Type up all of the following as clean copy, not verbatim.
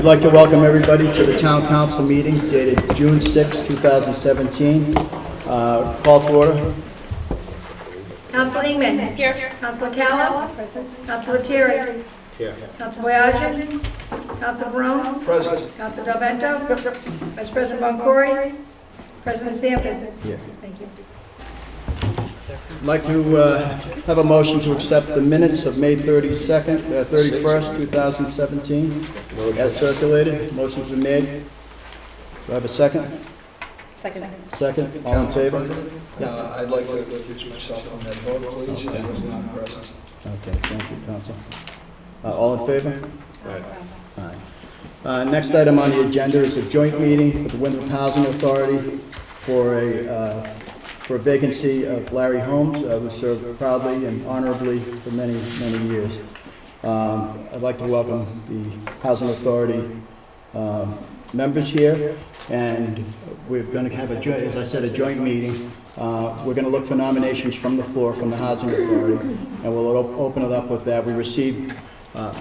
We'd like to welcome everybody to the Town Council meeting dated June 6, 2017. Call to order. Council Ingman. Here. Council Calla. Present. Council Lettieri. Here. Council Boyage. Council Barone. Present. Council Del Vento. Vice President Boncory. President Sanford. Here. Thank you. I'd like to have a motion to accept the minutes of May 31st, 2017, as circulated. Motion's been made. Do I have a second? Second. Second. All in favor? I'd like to recuse myself from that vote, please. I was not present. Okay, thank you, Council. All in favor? Aye. Next item on the agenda is a joint meeting with the Winthrop Housing Authority for a vacancy of Larry Holmes, who served proudly and honorably for many, many years. I'd like to welcome the Housing Authority members here, and we're going to have, as I said, a joint meeting. We're going to look for nominations from the floor from the Housing Authority, and we'll open it up with that. We received a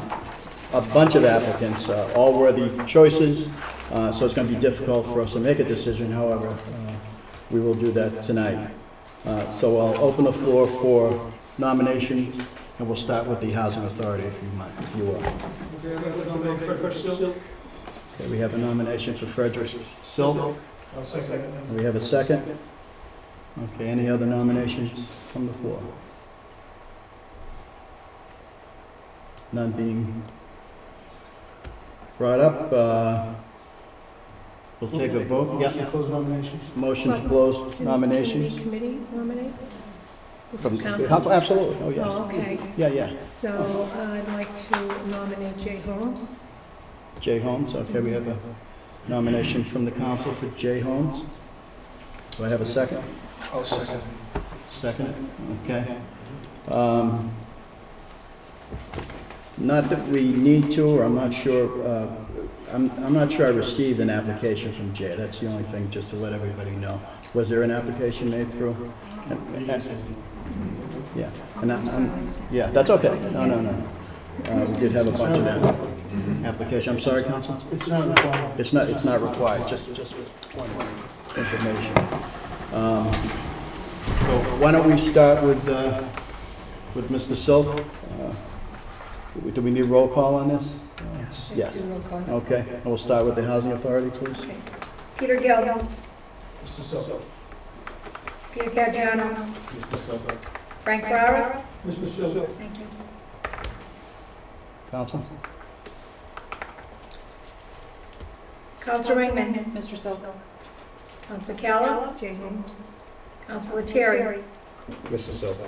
bunch of applicants, all worthy choices, so it's going to be difficult for us to make a decision. However, we will do that tonight. So I'll open the floor for nominations, and we'll start with the Housing Authority, if you mind, if you will. Okay, we have a nomination for Frederick Silk. We have a second. Okay, any other nominations from the floor? None being brought up. We'll take a vote. Yeah. Close nominations. Motion to close nominations. Committee nominate? From Council? Council, absolutely. Oh, yes. Oh, okay. Yeah. So I'd like to nominate Jay Holmes. Jay Holmes. Okay, we have a nomination from the council for Jay Holmes. Do I have a second? I'll second. Second? Okay. Not that we need to, or I'm not sure. I'm not sure I received an application from Jay. That's the only thing, just to let everybody know. Was there an application made through? Yeah. Yeah, that's okay. No. We did have a bunch of that application. I'm sorry, Council? It's not required. It's not required, just information. So why don't we start with Mr. Silk? Do we need roll call on this? Yes. Okay, and we'll start with the Housing Authority, please. Okay. Peter Gill. Mr. Silva. Peter Caggiano. Mr. Silva. Frank Ferrara. Mr. Silva. Thank you. Council? Council Ringman. Mr. Silk. Council Calla. Jay Holmes. Council Lettieri. Mr. Silva.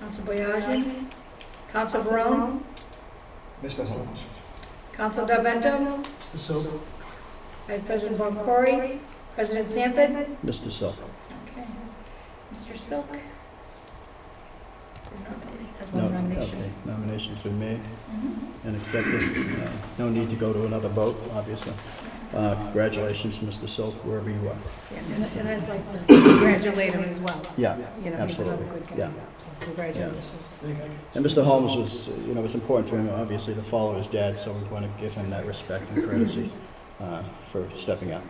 Council Boyage. Council Barone. Mr. Holmes. Council Del Vento. Mr. Silva. Vice President Boncory. President Sanford. Mr. Silk. Okay. Mr. Silk. Has No, one nomination. okay. Nomination's been made Mhm. and accepted. No need to go to another vote, obviously. Congratulations, Mr. Silk, wherever you are. And I'd like to congratulate him as well. Yeah, You know, he's another absolutely. good guy. Yeah. So congratulations. And Mr. Holmes was, it was important for him, obviously, to follow his dad, so we want to give him that respect and courtesy for stepping up.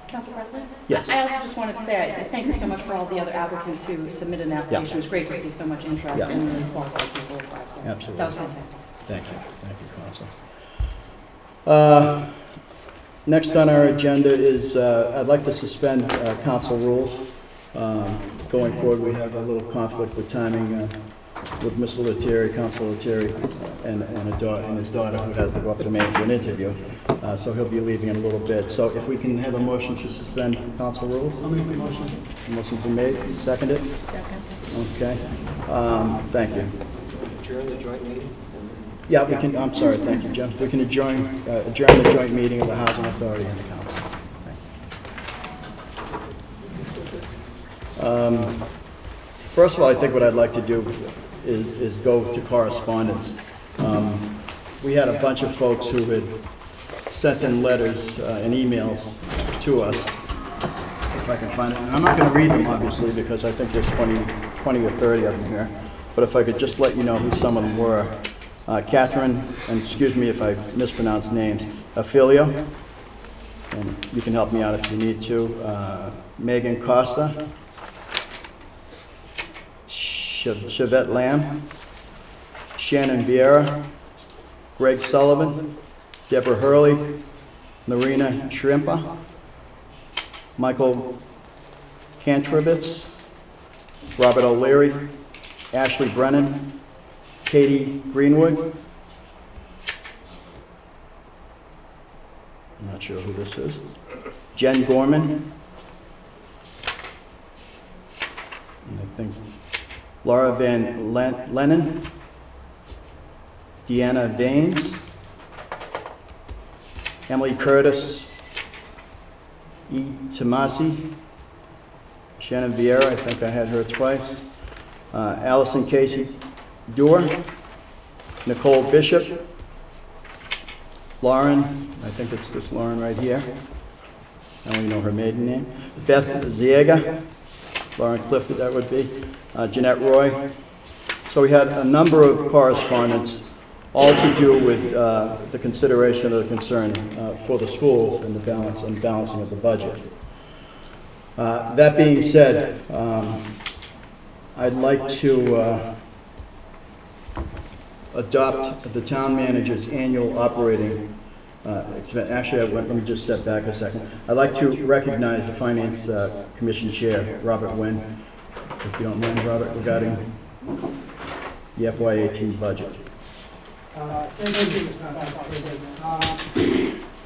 Council President? Yes. I also just wanted to say, thank you so much for all the other applicants who submitted an application. It was great to see so much interest Yeah. in really qualified people. So Absolutely. that was fantastic. Thank you, Council. Next on our agenda is, I'd like to suspend council rules. Going forward, we have a little conflict with timing with Mr. Lettieri, Council Lettieri, and his daughter, who has to go up to Maine for an interview. So he'll be leaving in a little bit. So if we can have a motion to suspend council rules? I'll make the motion. Motion's been made, seconded? Second. Okay. Thank you. Adjourn the joint meeting. Yeah, we can, I'm sorry, thank you, Jim. We can adjourn the joint meeting of the Housing Authority and the Council. First of all, I think what I'd like to do is go to correspondence. We had a bunch of folks who had sent in letters and emails to us. If I can find it. And I'm not going to read them, obviously, because I think there's 20 or 30 of them here. But if I could just let you know who some of them were. Catherine, and excuse me if I mispronounce names, Ophelia, and you can help me out if you need to, Megan Costa, Chevette Lamb, Shannon Vieira, Greg Sullivan, Deborah Hurley, Marina Shrimpa, Michael Kantrowitz, Robert O'Leary, Ashley Brennan, Katie Greenwood. I'm not sure who this is. Jen Gorman. And I think Laura Van Lennon, Deanna Baines, Emily Curtis, E. Tomasi, Shannon Vieira, I think I had her twice, Allison Casey Dewar, Nicole Bishop, Lauren, I think it's this Lauren right here, I don't even know her maiden name, Beth Ziega, Lauren Clifford that would be, Jeanette Roy. So we had a number of correspondence, all to do with the consideration of the concern for the schools and the balancing of the budget. That being said, I'd like to adopt the town manager's annual operating expense. Actually, let me just step back a second. I'd like to recognize the Finance Commission Chair, Robert Wynn, if you don't mind, Robert, regarding the FY18 budget. Thank you, Mr. President.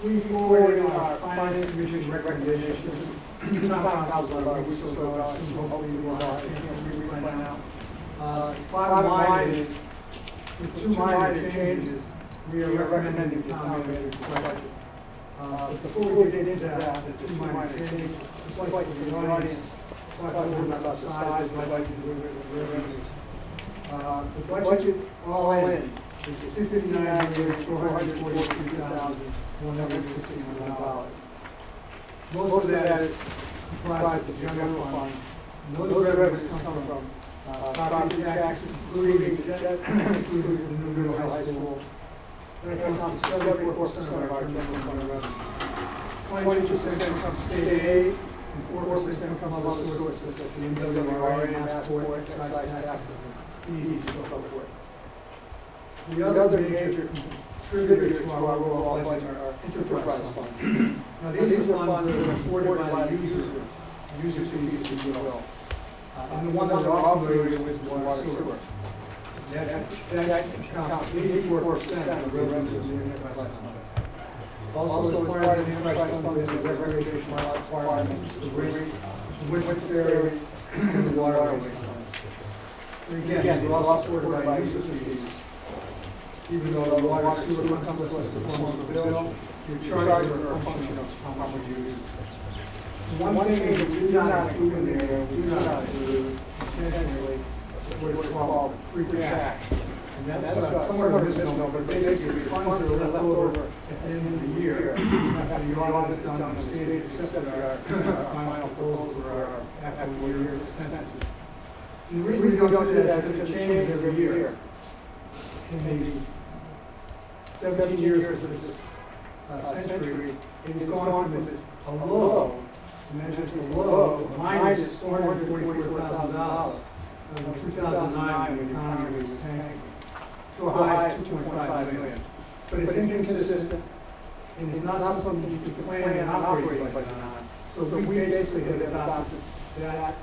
We forwarded our Finance Commission's recommendations to the town council about a week ago, so hopefully we will have a chance to read by now. Bottom line is, with two minor changes, we are recommending the town manager's budget. But before we get into that, the two minor changes, just like the audience, talk a little bit about the size of the budget and the revenues. The budget, all in, is $59,443,161. Most of that is comprised of general fund. And those revenues come from property taxes, including debt, including the new middle high school. That comes to 74% of our general fund revenue. 22% comes state aid, and 4% comes other sources such as the MWRA, passport, excise taxes, fees, and so forth. The other major contributors to our overall budget are enterprise funds. Now, these are funds that are afforded by the user fees, if you will. And the one that we're all familiar with is water sewer. That accounts 84% of the revenues of the enterprise fund. Also, as part of the enterprise fund is the recreation requirements, the Winthrop ferry, and the waterway funds. And again, they're all supported by user fees. Even though the water sewer comes to us in the form of a bill, your charges are a function of how much you use. One thing that we do not include in there, we do not include intentionally, what is called free cash. And that's somewhat of a misnomer, but basically funds that are left over at the end of the year, after the audit is done, the state accepted our final proposal for our actual year expenses. And the reason we don't do that is because it changes every year. In the 17 years of this century, it has gone from a low, measures a low, minus $444,000 in 2009 when the economy was tanking, to a high of $2.5 million. But it's inconsistent, and it's not something you can plan and operate budget on. So we basically have adopted that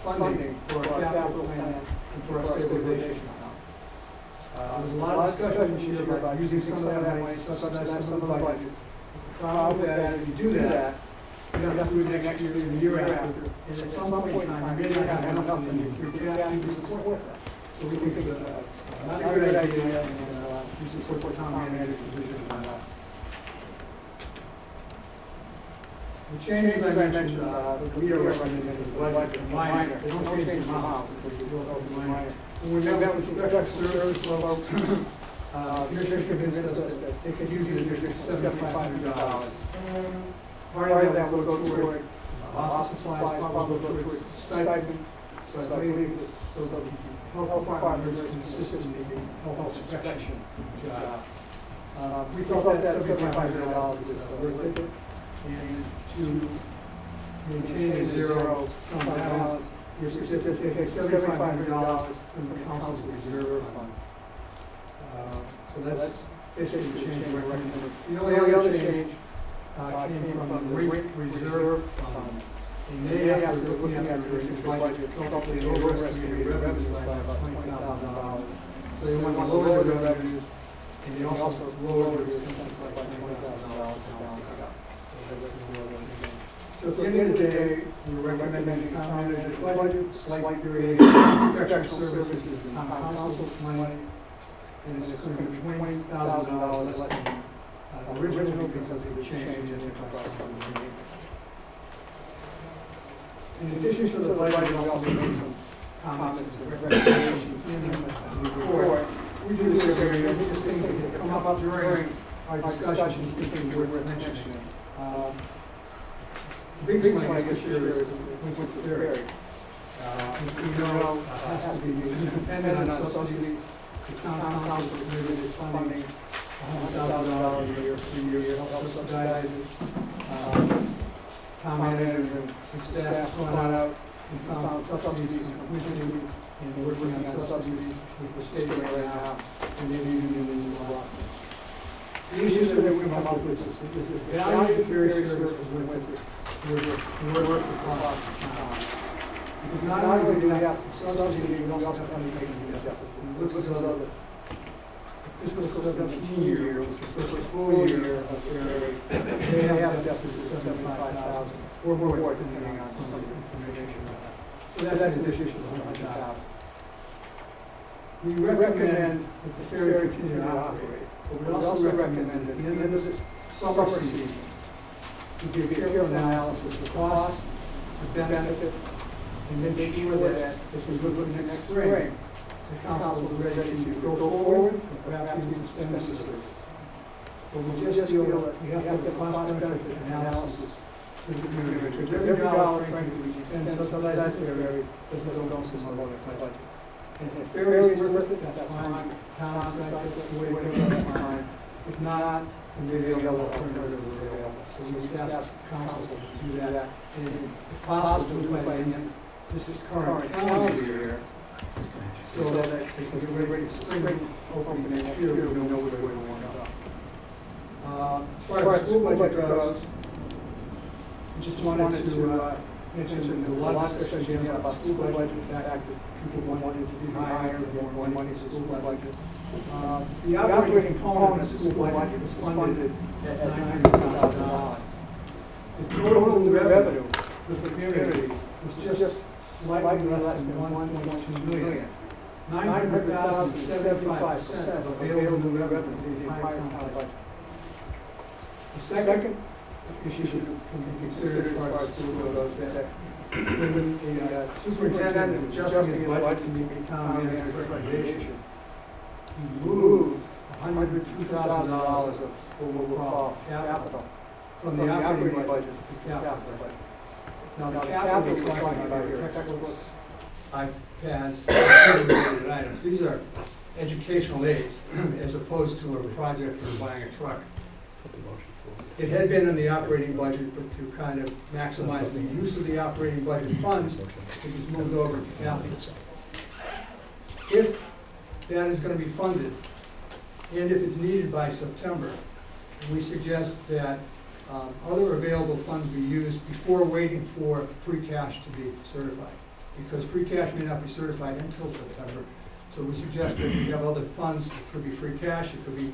funding for our capital plan and for our stabilization account. There's a lot of discussion this year about using some of that money to subsidize some of the budgets. The problem with that is if you do that, you have to do it next year and the year after. And at some point in time, you may not have enough in your free cash to support that. So we think it's not a good idea, and we support the town manager's position on that. The changes I mentioned, we are recommending the budget are minor. They don't change the amount, but they will help the minor. When we met with the special service folks, the district convinced us that they could use the district $7,500. Part of that will go toward office supplies, probably go toward stipend. So I believe it's so that we can health department is consistently health inspection job. We thought that $7,500 was worth it, and to maintain a zero fund balance, we're suggesting taking $7,500 from the council's reserve fund. So that's basically the change we're recommending. The only other change came from the rate reserve fund. And they, after looking at the revision budget, felt they overestimated revenues by about $20,000. So they want to lower the revenues, and they also lowered the expenses by $20,000. So at the end of the day, we're recommending the town manager's budget, slight variation, professional services, and town council's money, and it's going to be $20,000 less than original because of the change in the enterprise fund. In addition to the budget, we also made some comments and recommendations in the report. We do this every year, just things that come up during our discussion, we think worth mentioning. The big one, I guess, here is Winthrop Ferry. Which we know has to be independent on subsidies. The town council committed its funding $100,000 a year, 3 years, to help subsidize it. Town manager and some staff gone out and found subsidies in Quincy and working on subsidies with the state right now, and maybe even in Boston. The issues that we come up with is the value of ferry service for Winthrop. We're working across the town. Because not only do we have the subsidy, we also have to make the justice. And it looks as though the fiscal 17 year, which was the first full year of ferry, they have a deficit of $75,000 or more, depending on some of the information. So that's an issue for the $100,000. We recommend that the ferry continue to operate, but we also recommend that at the end of this summer season, we do a careful analysis of the cost, the benefit, and make sure that as we look at next spring, the council is ready to go forward, or perhaps even suspend the service. But we just feel that we have to have the cost benefit analysis to the community, because every dollar, frankly, we spend subsidizing the ferry doesn't go some other budget. And if the ferry is worth it, that's fine. Town decides that's the way to go, that's fine. If not, then maybe a other alternative available. So we just ask council to do that. And if possible, do it by the end. This is current calendar year, so that they can get ready to spring opening next year, we know where we want to go. As far as the school budget goes, we just wanted to mention a lot of discussion again about school budget, the fact that people wanted to be higher, more money for school budget. The operating component of the school budget is funded at $900,000. The total revenue for the community was just slightly less than $1.2 million. $900,000 is 75% of available revenue for the entire town budget. The second issue can be considered as far as school goes that when the superintendent is adjusting his budget to meet the town manager's recommendation, he moved $102,000 of what we'll call capital from the operating budget to the capital budget. Now, the capital we're talking about here, textbooks, iPads, related items. These are educational aids as opposed to a project or buying a truck. It had been in the operating budget, but to kind of maximize the use of the operating budget funds, it was moved over to capital. If that is going to be funded, and if it's needed by September, we suggest that other available funds be used before waiting for free cash to be certified, because free cash may not be certified until September. So we suggest that we have other funds. It could be free cash, it could be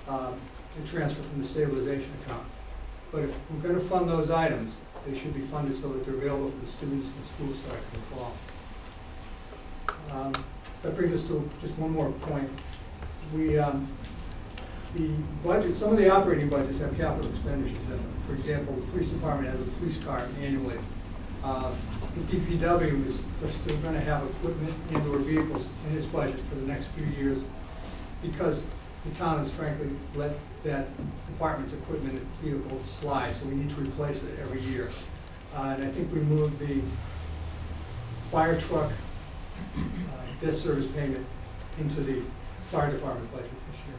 a transfer from the stabilization account. But if we're going to fund those items, they should be funded so that they're available for the students when school starts in the fall. That brings us to just one more point. The budget, some of the operating budgets have capital expenditures in them. For example, the police department has a police car annually. The DPW is still going to have equipment and or vehicles in its budget for the next few years because the town has frankly let that department's equipment and vehicles slide, so we need to replace it every year. And I think we moved the fire truck debt service payment into the fire department budget this year.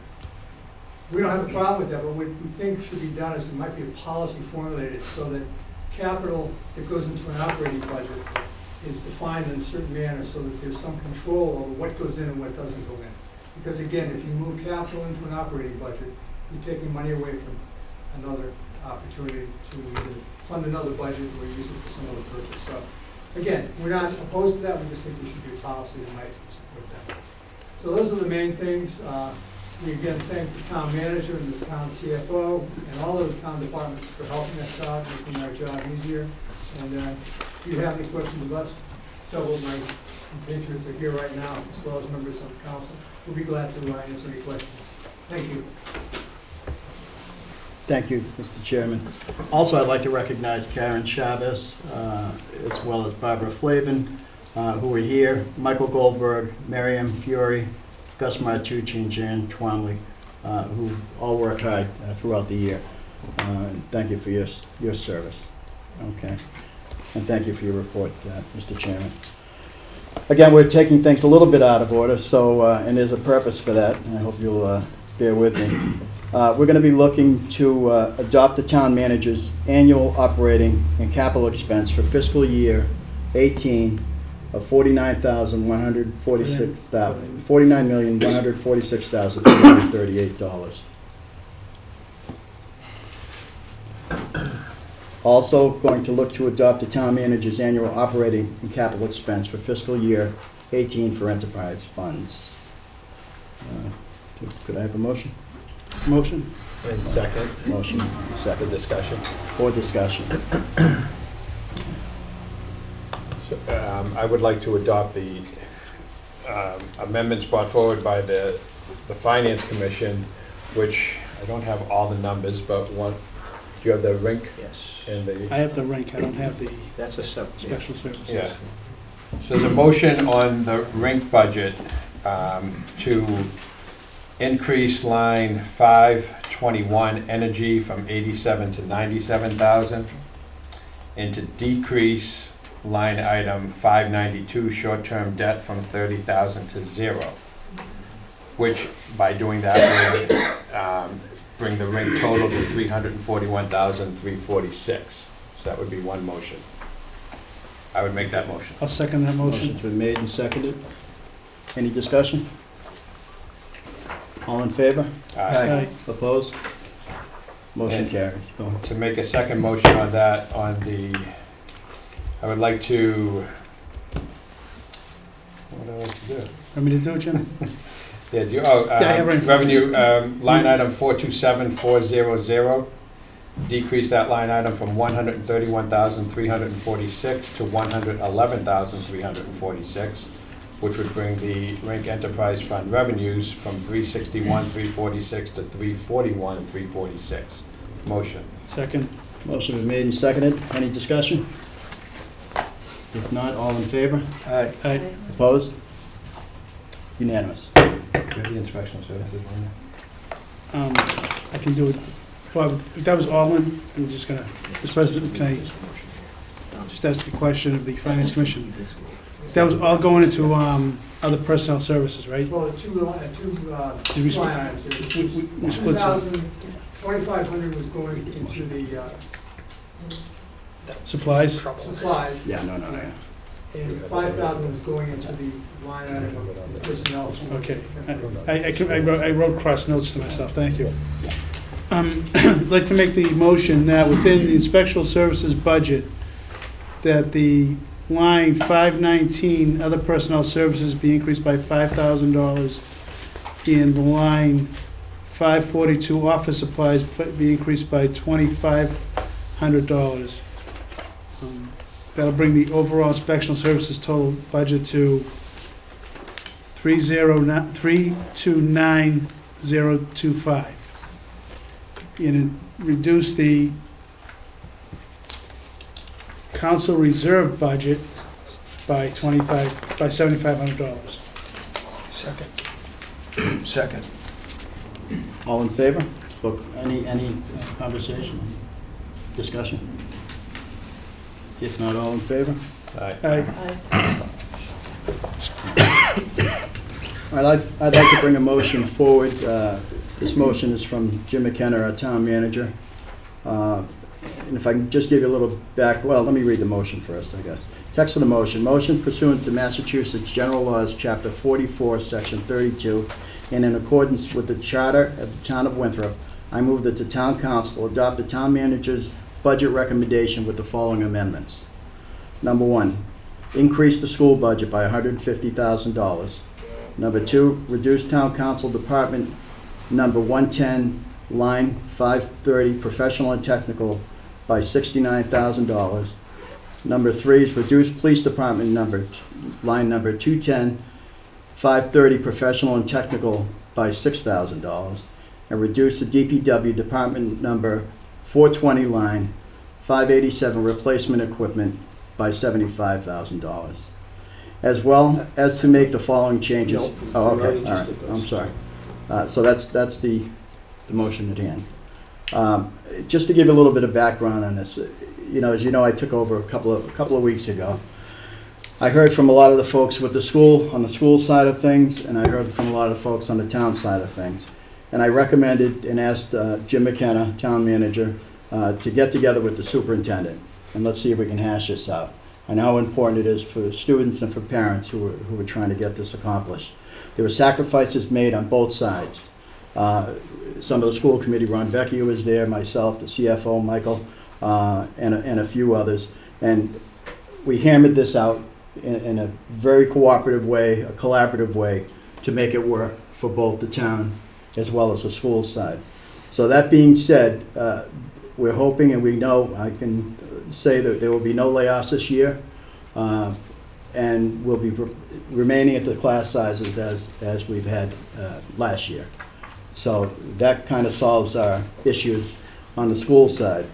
We don't have a problem with that, but what we think should be done is there might be a policy formulated so that capital that goes into an operating budget is defined in a certain manner so that there's some control over what goes in and what doesn't go in. Because again, if you move capital into an operating budget, you're taking money away from another opportunity to either fund another budget or use it for some other purpose. So again, we're not opposed to that, we just think there should be a policy that might support that. So those are the main things. We again thank the town manager and the town CFO and all of the town departments for helping us out, making our job easier. And if you have any questions of us, several of my compatriots are here right now, as well as members of the council. We'll be glad to answer any questions. Thank you. Thank you, Mr. Chairman. Also, I'd like to recognize Karen Chavez, as well as Barbara Flavin, who are here, Michael Goldberg, Miriam Fury, Gus Martucci, and Jan Twomley, who all work hard throughout the year. And thank you for your service. Okay. And thank you for your report, Mr. Chairman. Again, we're taking things a little bit out of order, so, and there's a purpose for that, and I hope you'll bear with me. We're going to be looking to adopt the town manager's annual operating and capital expense for fiscal year 18 of $49,146,238. Also going to look to adopt the town manager's annual operating and capital expense for fiscal year 18 for enterprise funds. Could I have a motion? Motion? And second, Motion, the second. discussion. For discussion. So, I would like to adopt the amendments brought forward by the Finance Commission, which I don't have all the numbers, but one, do you have the rink? Yes. And the, I have the rink, I don't have the that's a separate. special services. Yeah. So there's a motion on the rink budget to increase line 521 energy from 87 to 97,000, and to decrease line item 592 short-term debt from 30,000 to 0, which by doing that would bring the rink total to 341,346. So that would be one motion. I would make that motion. I'll second that motion. Motion's been made and seconded. Any discussion? All in favor? Aye. Opposed? Motion And- carries. Go ahead. To make a second motion on that, I would like to, what would I like to do? Want me to do it, Jim? Yeah, I have it in front of revenue, line item 427400, decrease that line item from 131,346 to 111,346, which would bring the Rink Enterprise Fund revenues from 361,346 to 341,346. Motion. Second. Motion been made and seconded. Any discussion? If not, all in favor? Aye. Aye. Opposed? Unanimous. Do you have the inspection services on there? I can do it. Bob, if that was all in, I'm just gonna, Mr. President, can I just ask a question of the Finance Commission? That was all going into other personnel services, right? Well, two line Did we split- items. we split some. 2,500 was going into the Supplies? supplies, Yeah, no. and 5,000 was going into the line item of personnel. Okay. I wrote cross notes to myself, thank you. I'd like to make the motion that within the inspectional services budget, that the line 519, other personnel services, be increased by $5,000, and the line 542, office supplies, be increased by $2,500. That'll bring the overall inspectional services total budget to $329,025. And reduce the council reserve budget by $7,500. Second. All in favor? Any conversation? Discussion? If not, all in favor? Aye. Aye. I'd like to bring a motion forward. This motion is from Jim McKenna, our town manager. And if I can just give you a little well, let me read the motion first, I guess. Text of the motion. Motion pursuant to Massachusetts General Laws, Chapter 44, Section 32, and in accordance with the Charter of the Town of Winthrop, I move that the Town Council adopt the Town Manager's budget recommendation with the following amendments. Number 1, increase the school budget by $150,000. Number 2, reduce Town Council Department Number 110, line 530, professional and technical, by $69,000. Number 3 is reduce Police Department line number 210, 530, professional and technical, by $6,000. And reduce the DPW Department number 420, line 587, replacement equipment, by $75,000. As well as to make the following changes. Nope. Oh, okay, Already all just right, did I'm those. sorry. So that's the motion at hand. Just to give you a little bit of background on this, as you know, I took over a couple of weeks ago. I heard from a lot of the folks with the school, on the school side of things, and I heard from a lot of folks on the town side of things. And I recommended and asked Jim McKenna, town manager, to get together with the superintendent, and let's see if we can hash this out. I know how important it is for students and for parents who are trying to get this accomplished. There were sacrifices made on both sides. Some of the school committee, Ron Vecchio was there, myself, the CFO, Michael, and a few others. And we hammered this out in a very cooperative way, a collaborative way, to make it work for both the town as well as the school side. So that being said, we're hoping, and we know, I can say that there will be no layoffs this year, and we'll be remaining at the class sizes as we've had last year. So that kind of solves our issues on the school side.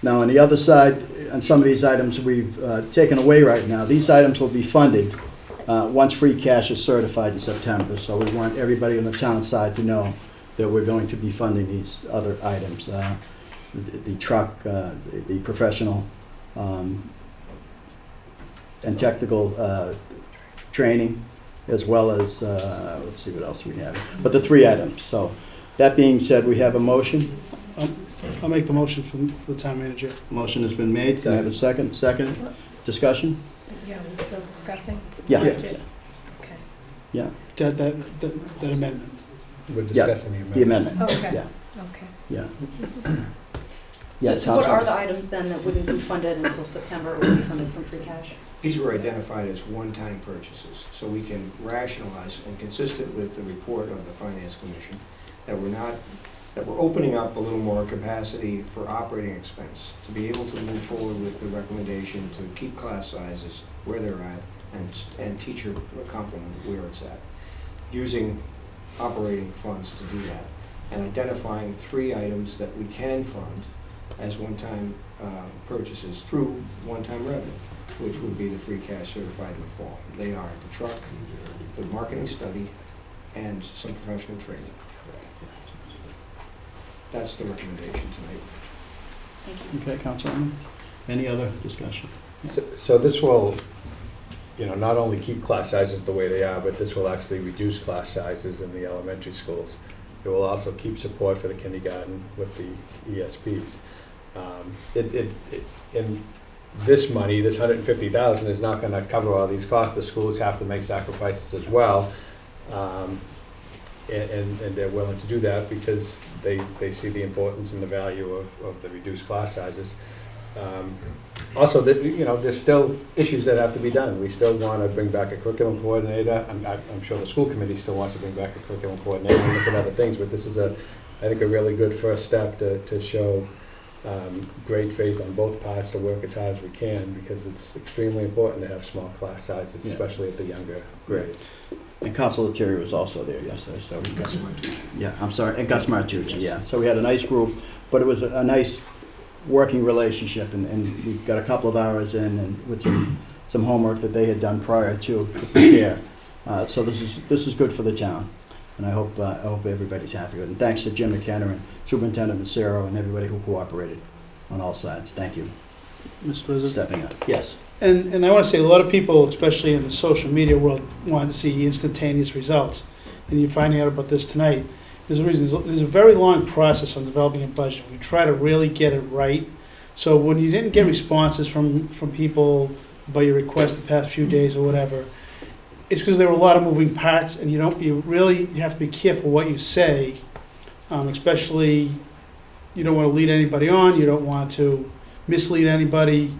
Now, on the other side, on some of these items we've taken away right now, these items will be funded once free cash is certified in September. So we want everybody on the town side to know that we're going to be funding these other items. The truck, the professional and technical training, as well as, let's see what else we have. But the 3 items. So that being said, we have a motion. I'll make the motion from the town manager. Motion has been made. Can I have a second? Second discussion? Yeah, we're still discussing? Yeah. Budget. Okay. Yeah. That amendment. We're Yeah, discussing the amendment. Okay. Yeah, Okay. yeah. So Yeah, so what are Councilman. the items then that wouldn't be funded until September, or would be funded from free cash? These were identified as one-time purchases, so we can rationalize, and consistent with the report of the Finance Commission, that we're opening up a little more capacity for operating expense, to be able to move forward with the recommendation to keep class sizes where they're at, and teacher complement where it's at, using operating funds to do that, and identifying 3 items that we can fund as one-time purchases through one-time revenue, which would be the free cash certified in the fall. They are the truck, the marketing study, and some professional training. That's the recommendation tonight. Thank you. Okay, Councilman. Any other discussion? So this will, not only keep class sizes the way they are, but this will actually reduce class sizes in the elementary schools. It will also keep support for the kindergarten with the ESPs. In this money, this $150,000 is not going to cover all these costs. The schools have to make sacrifices as well, and they're willing to do that because they see the importance and the value of the reduced class sizes. Also, there's still issues that have to be done. We still want to bring back a curriculum coordinator. I'm sure the school committee still wants to bring back a curriculum coordinator and look at other things, but this is I think a really good first step to show great faith on both parts to work as hard as we can, because it's extremely important to have small class sizes, Yeah. especially at the younger Great. grades. And Councilor Terry was also there yesterday, so. That's my two. Yeah, I'm sorry, and Gus Martucci, yeah. So we had a nice group, but it was a nice working relationship, and we got a couple of hours in and with some homework that they had done prior to prepare. So this is good for the town, and I hope everybody's happy with it. And thanks to Jim McKenna and Superintendent Massaro and everybody who cooperated on all sides. Thank you Mr. for President, stepping up. Yes. And I want to say, a lot of people, especially in the social media world, want to see instantaneous results. And you're finding out about this tonight. There's a reason. There's a very long process on developing a budget. We try to really get it right. So when you didn't get responses from people about your request the past few days or whatever, it's because there were a lot of moving parts, and you really have to be careful what you say, especially you don't want to lead anybody on. You don't want to mislead anybody.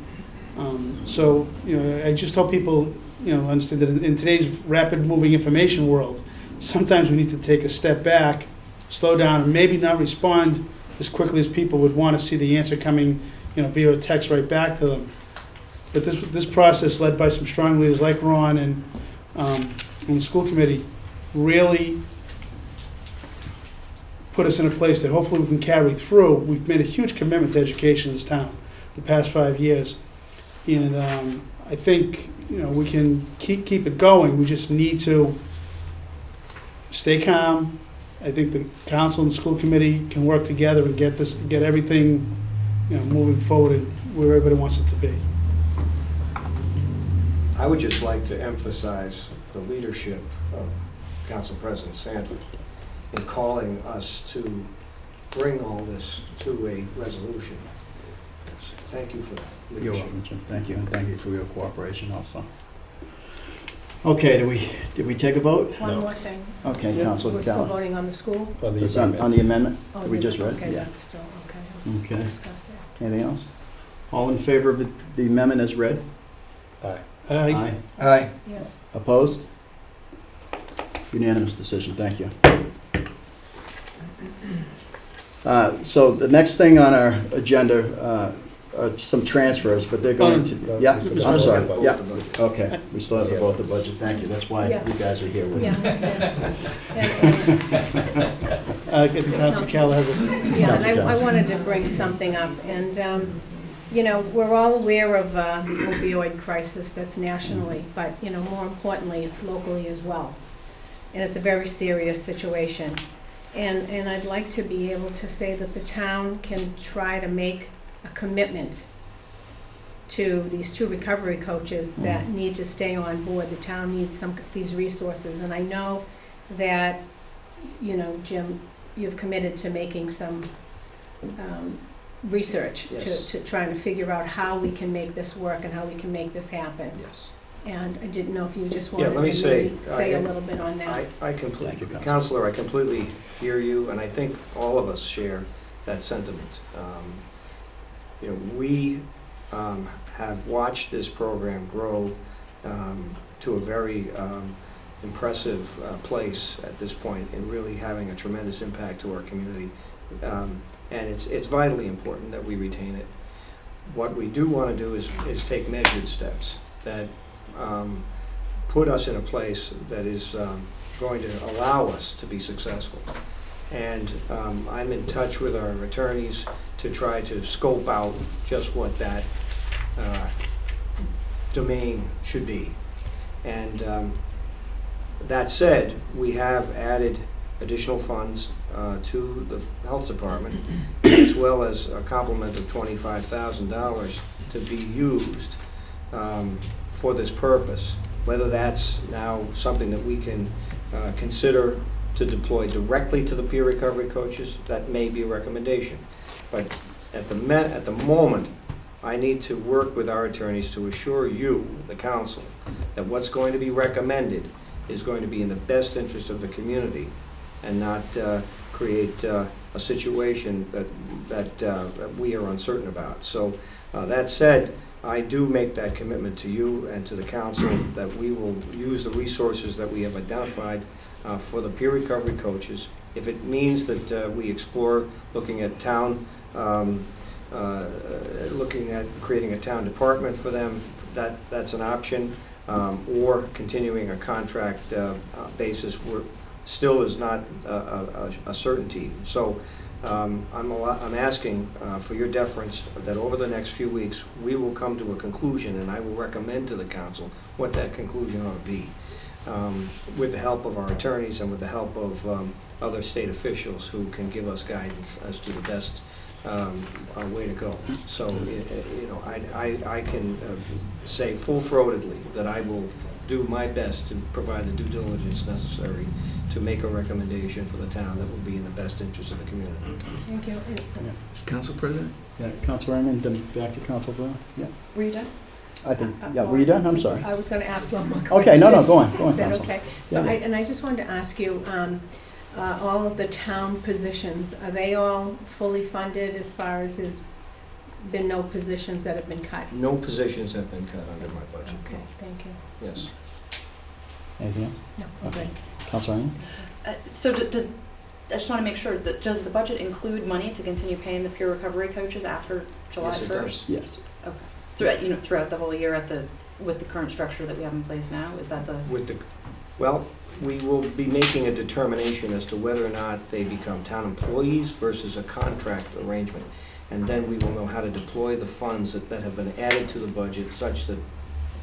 So, I just hope people, understand that in today's rapid moving information world, sometimes we need to take a step back, slow down, and maybe not respond as quickly as people would want to see the answer coming, via a text right back to them. But this process, led by some strong leaders like Ron and the school committee, really put us in a place that hopefully we can carry through. We've made a huge commitment to education in this town the past 5 years. And I think, we can keep it going. We just need to stay calm. I think the council and the school committee can work together and get everything, moving forward and where everybody wants it to be. I would just like to emphasize the leadership of Council President Sanford in calling us to bring all this to a resolution. Thank you for that You're leadership. welcome, Jim. Thank you, and thank you for your cooperation also. Okay, did we take a vote? One more thing. Okay, Yeah. Councilor We're still Callan. voting on the school? It's on the amendment Oh, that we just read? Okay, Yeah. that's still, okay. We'll Okay. discuss that. Anything else? All in favor of the amendment as read? Aye. Aye. Yes. Opposed? Unanimous decision, thank you. So the next thing on our agenda are some transfers, but they're going to, yeah, I'm sorry, yeah, okay. We still have to vote the budget, thank you, that's why Yeah. you guys are here with Yeah. me. I think Councilor Callan has a... Yeah, and I wanted to bring something up, and, we're all aware of the opioid crisis that's nationally, but, more importantly, it's locally as well. And it's a very serious situation. And I'd like to be able to say that the town can try to make a commitment to these 2 recovery coaches that need to stay on board. The town needs these resources, and I know that, Jim, you've committed to making some research Yes. to trying to figure out how we can make this work and how we can make this happen. Yes. And I didn't know if you just Yeah, wanted to let me say, maybe say a little bit on that. I Thank you, completely, Councilor. Counselor, I completely hear you, and I think all of us share that sentiment. We have watched this program grow to a very impressive place at this point, and really having a tremendous impact to our community. And it's vitally important that we retain it. What we do want to do is take measured steps that put us in a place that is going to allow us to be successful. And I'm in touch with our attorneys to try to scope out just what that domain should be. And that said, we have added additional funds to the health department, as well as a complement of $25,000 to be used for this purpose. Whether that's now something that we can consider to deploy directly to the peer recovery coaches, that may be a recommendation. But at the moment, I need to work with our attorneys to assure you, the council, that what's going to be recommended is going to be in the best interest of the community and not create a situation that we are uncertain about. So that said, I do make that commitment to you and to the council that we will use the resources that we have identified for the peer recovery coaches. If it means that we explore looking at town, looking at creating a town department for them, that's an option, or continuing a contract basis still is not a certainty. So I'm asking for your deference that over the next few weeks, we will come to a conclusion, and I will recommend to the council what that conclusion ought to be. with the help of our attorneys and with the help of other state officials who can give us guidance as to the best way to go. So, you know, I can say full-throatedly that I will do my best to provide the due diligence necessary to make a recommendation for the town that will be in the best interest of the community. Thank you. Council President? Yeah, Council Raymond, then back to Council Brown. Yeah, Were you done? I think, yeah, were you done? I'm sorry. I was gonna ask one more question. Okay, no, go on, Is that Council. okay? So Yeah. I just wanted to ask you, all of the town positions, are they all fully funded as far as there's been no positions that have been cut? No positions have been cut under my budget. Okay, thank you. Yes. Anything else? No, Okay. okay. Council Raymond? So does, I just want to make sure, that does the budget include money to continue paying the peer recovery coaches after July Yes, it 1st? does. Yes. Okay. Throughout the whole year with the current structure that we have in place now? Is that the? Well, we will be making a determination as to whether or not they become town employees versus a contract arrangement. And then we will know how to deploy the funds that have been added to the budget such that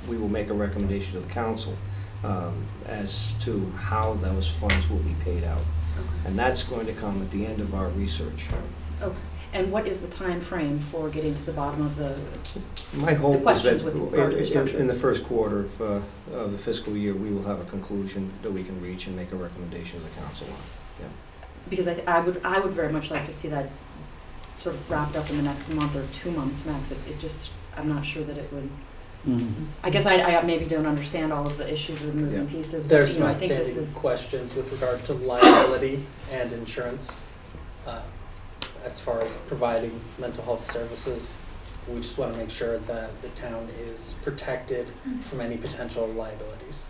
we will make a recommendation to the council as to how those funds will be paid out. And that's going to come at the end of our research. Okay. And what is the time frame for getting to the bottom of the? My hope is questions that with regard to the structure. in the first quarter of the fiscal year, we will have a conclusion that we can reach and make a recommendation to the council on. Yeah. Because I would very much like to see that sort of wrapped up in the next month or 2 months max. It just, I'm not sure that it would. Mhm. I guess I maybe don't understand all of the issues with moving Yeah. pieces. There's but, you know, I not think this standing is. questions with regard to liability and insurance. As far as providing mental health services, we just want to make sure that the town is protected from any potential liabilities.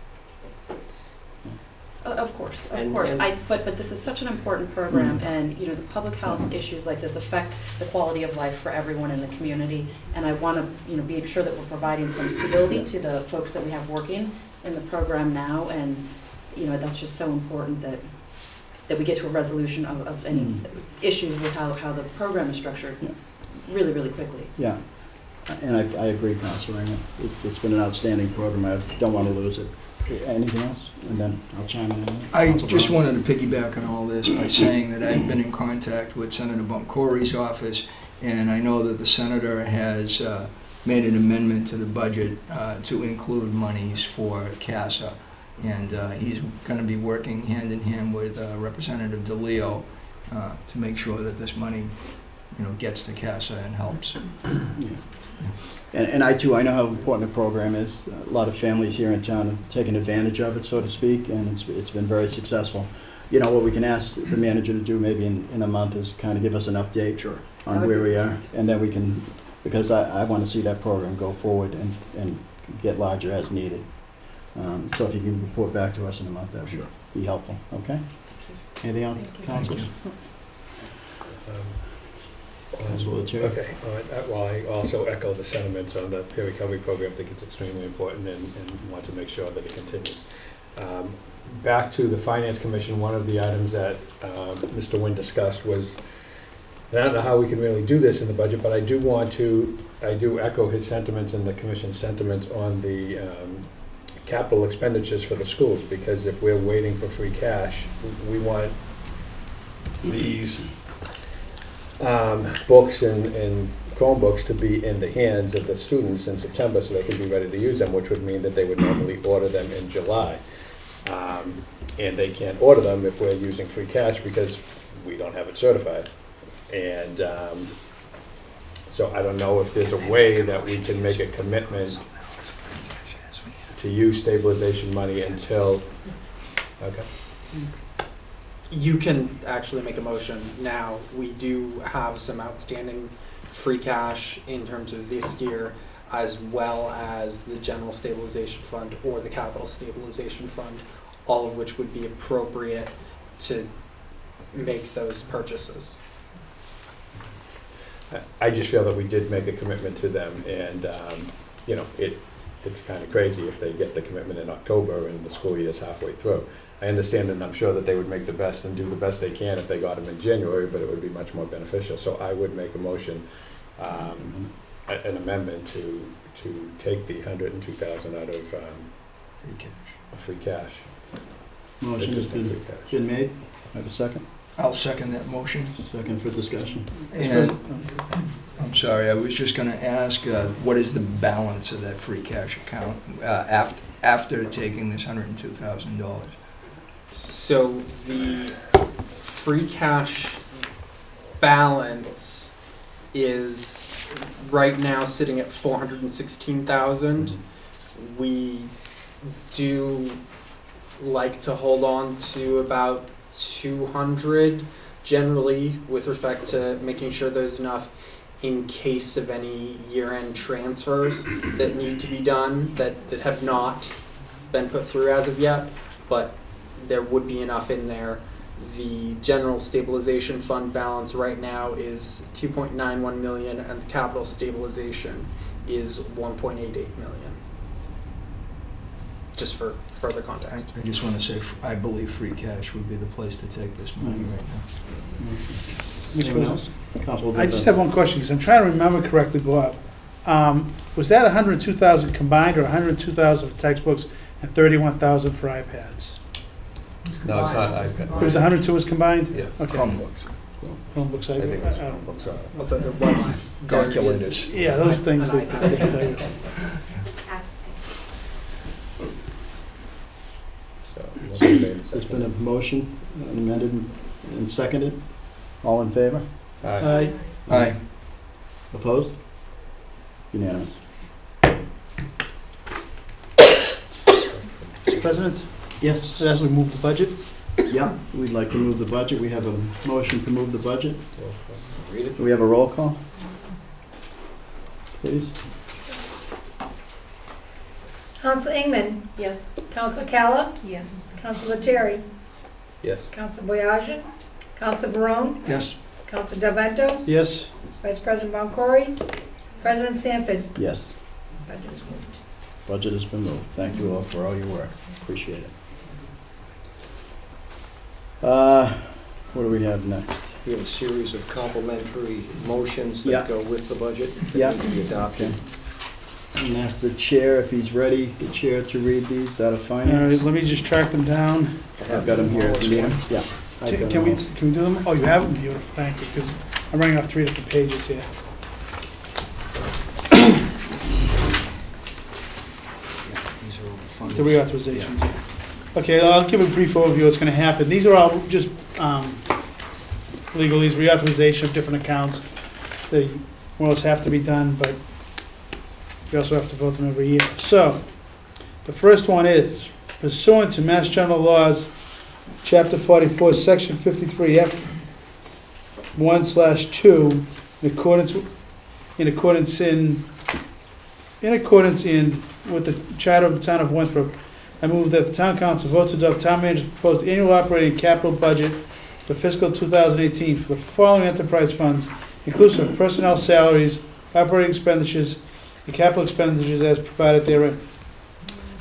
Of course. And- But this is such an important program, and you know, the public health issues like this affect the quality of life for everyone in the community. And I want to, be sure that we're providing some stability to the folks that we have working in the program now. And that's just so important that we get to a resolution of any issues with how the program is structured really, really quickly. Yeah, and I agree, Council Raymond. It's been an outstanding program. I don't want to lose it. Anything else? And then I'll chime in. I Council just Brown. wanted to piggyback on all this by saying that I've been in contact with Senator Boncory's office, and I know that the senator has made an amendment to the budget to include monies for CASA. And he's going to be working hand in hand with Representative DeLeo to make sure that this money, gets to CASA and helps. Yeah. And I too, I know how important the program is. A lot of families here in town have taken advantage of it, so to speak, and it's been very successful. What we can ask the manager to do maybe in a month is kind of give us an update Sure. on where we are, and then we can, because I want to see that program go forward and get larger as needed. So if you can report back to us in a month, that would be helpful, okay? Anything else, Council? Council Chair? Okay, well, I also echo the sentiments on the peer recovery program. I think it's extremely important and want to make sure that it continues. Back to the Finance Commission, one of the items that Mr. Nguyen discussed was, and I don't know how we can really do this in the budget, but I do echo his sentiments and the Commission's sentiments on the capital expenditures for the schools, because if we're waiting for free cash, we want these books and Chromebooks to be in the hands of the students in September so they can be ready to use them, which would mean that they would normally order them in July. And they can't order them if we're using free cash because we don't have it certified. And so I don't know if there's a way that we can make a commitment to use stabilization money until, okay. You can actually make a motion now. We do have some outstanding free cash in terms of this year, as well as the general stabilization fund or the capital stabilization fund, all of which would be appropriate to make those purchases. I just feel that we did make a commitment to them, and it's kind of crazy if they get the commitment in October and the school year's halfway through. I understand, and I'm sure that they would make the best and do the best they can if they got them in January, but it would be much more beneficial. So I would make a motion, an amendment to take the $102,000 out of free cash. Motion has Existing been free cash. been made. Have a second? I'll second that motion. Second for discussion. And, I'm sorry, I was just gonna ask, what is the balance of that free cash account, after taking this $102,000? So the free cash balance is right now sitting at 416,000. We do like to hold on to about 200 generally with respect to making sure there's enough in case of any year-end transfers that need to be done that have not been put through as of yet, but there would be enough in there. The general stabilization fund balance right now is 2.91 million and the capital stabilization is 1.88 million. Just for further context. I just wanna say, I believe free cash would be the place to take this money right now. Anyone else? Councilwoman I just have one question, because I'm trying to remember correctly, Bob. Was that 102,000 combined, or 102,000 for textbooks and 31,000 for iPads? No, it's not It iPad. was 102 was combined? Yeah. Okay. Chromebooks. Chromebooks, I think it's I don't know. Chromebooks. Although there was, there Calculators. is Yeah, those things. an iPad. There's been a motion amended and seconded. All in favor? Aye. Aye. Opposed? Unanimous. Mr. President, Yes. as we move the budget, Yeah, we'd like to move the budget. We have a motion to move the budget. Do we have a roll call? Please. Counsel Ingman. Yes. Counsel Calla. Yes. Counsel Lettieri. Yes. Counsel Boyajin. Counsel Barone. Yes. Counsel Del Vento. yes? Vice President Boncory. President Sanford. Yes. Budget is moved. Budget has been moved. Thank you all for all your work. Appreciate it. What do we have next? We have a series of complementary motions Yeah. that go with the budget Yeah. that need to be adopted. And ask the chair if he's ready, the chair to read these out of All right, finance. let me just track them down. I've got them here. Do you need them? Yeah. I've got Can we, them can we do them? Oh, you have them? Beautiful, thank you, because I'm running off 3 different pages here. These are all funded. The reauthorizations. Okay, I'll give a brief overview of what's gonna happen. These are all just legalese, reauthorization of different accounts. They more or less have to be done, but we also have to vote them every year. So, the first one is pursuant to Mass General Laws, Chapter 44, Section 53F1/2, in accordance with the Charter of the Town of Winthrop, I move that the Town Council vote to adopt Town Manager's proposed annual operating capital budget for fiscal 2018 for the following enterprise funds, inclusive of personnel salaries, operating expenditures, and capital expenditures as provided therein.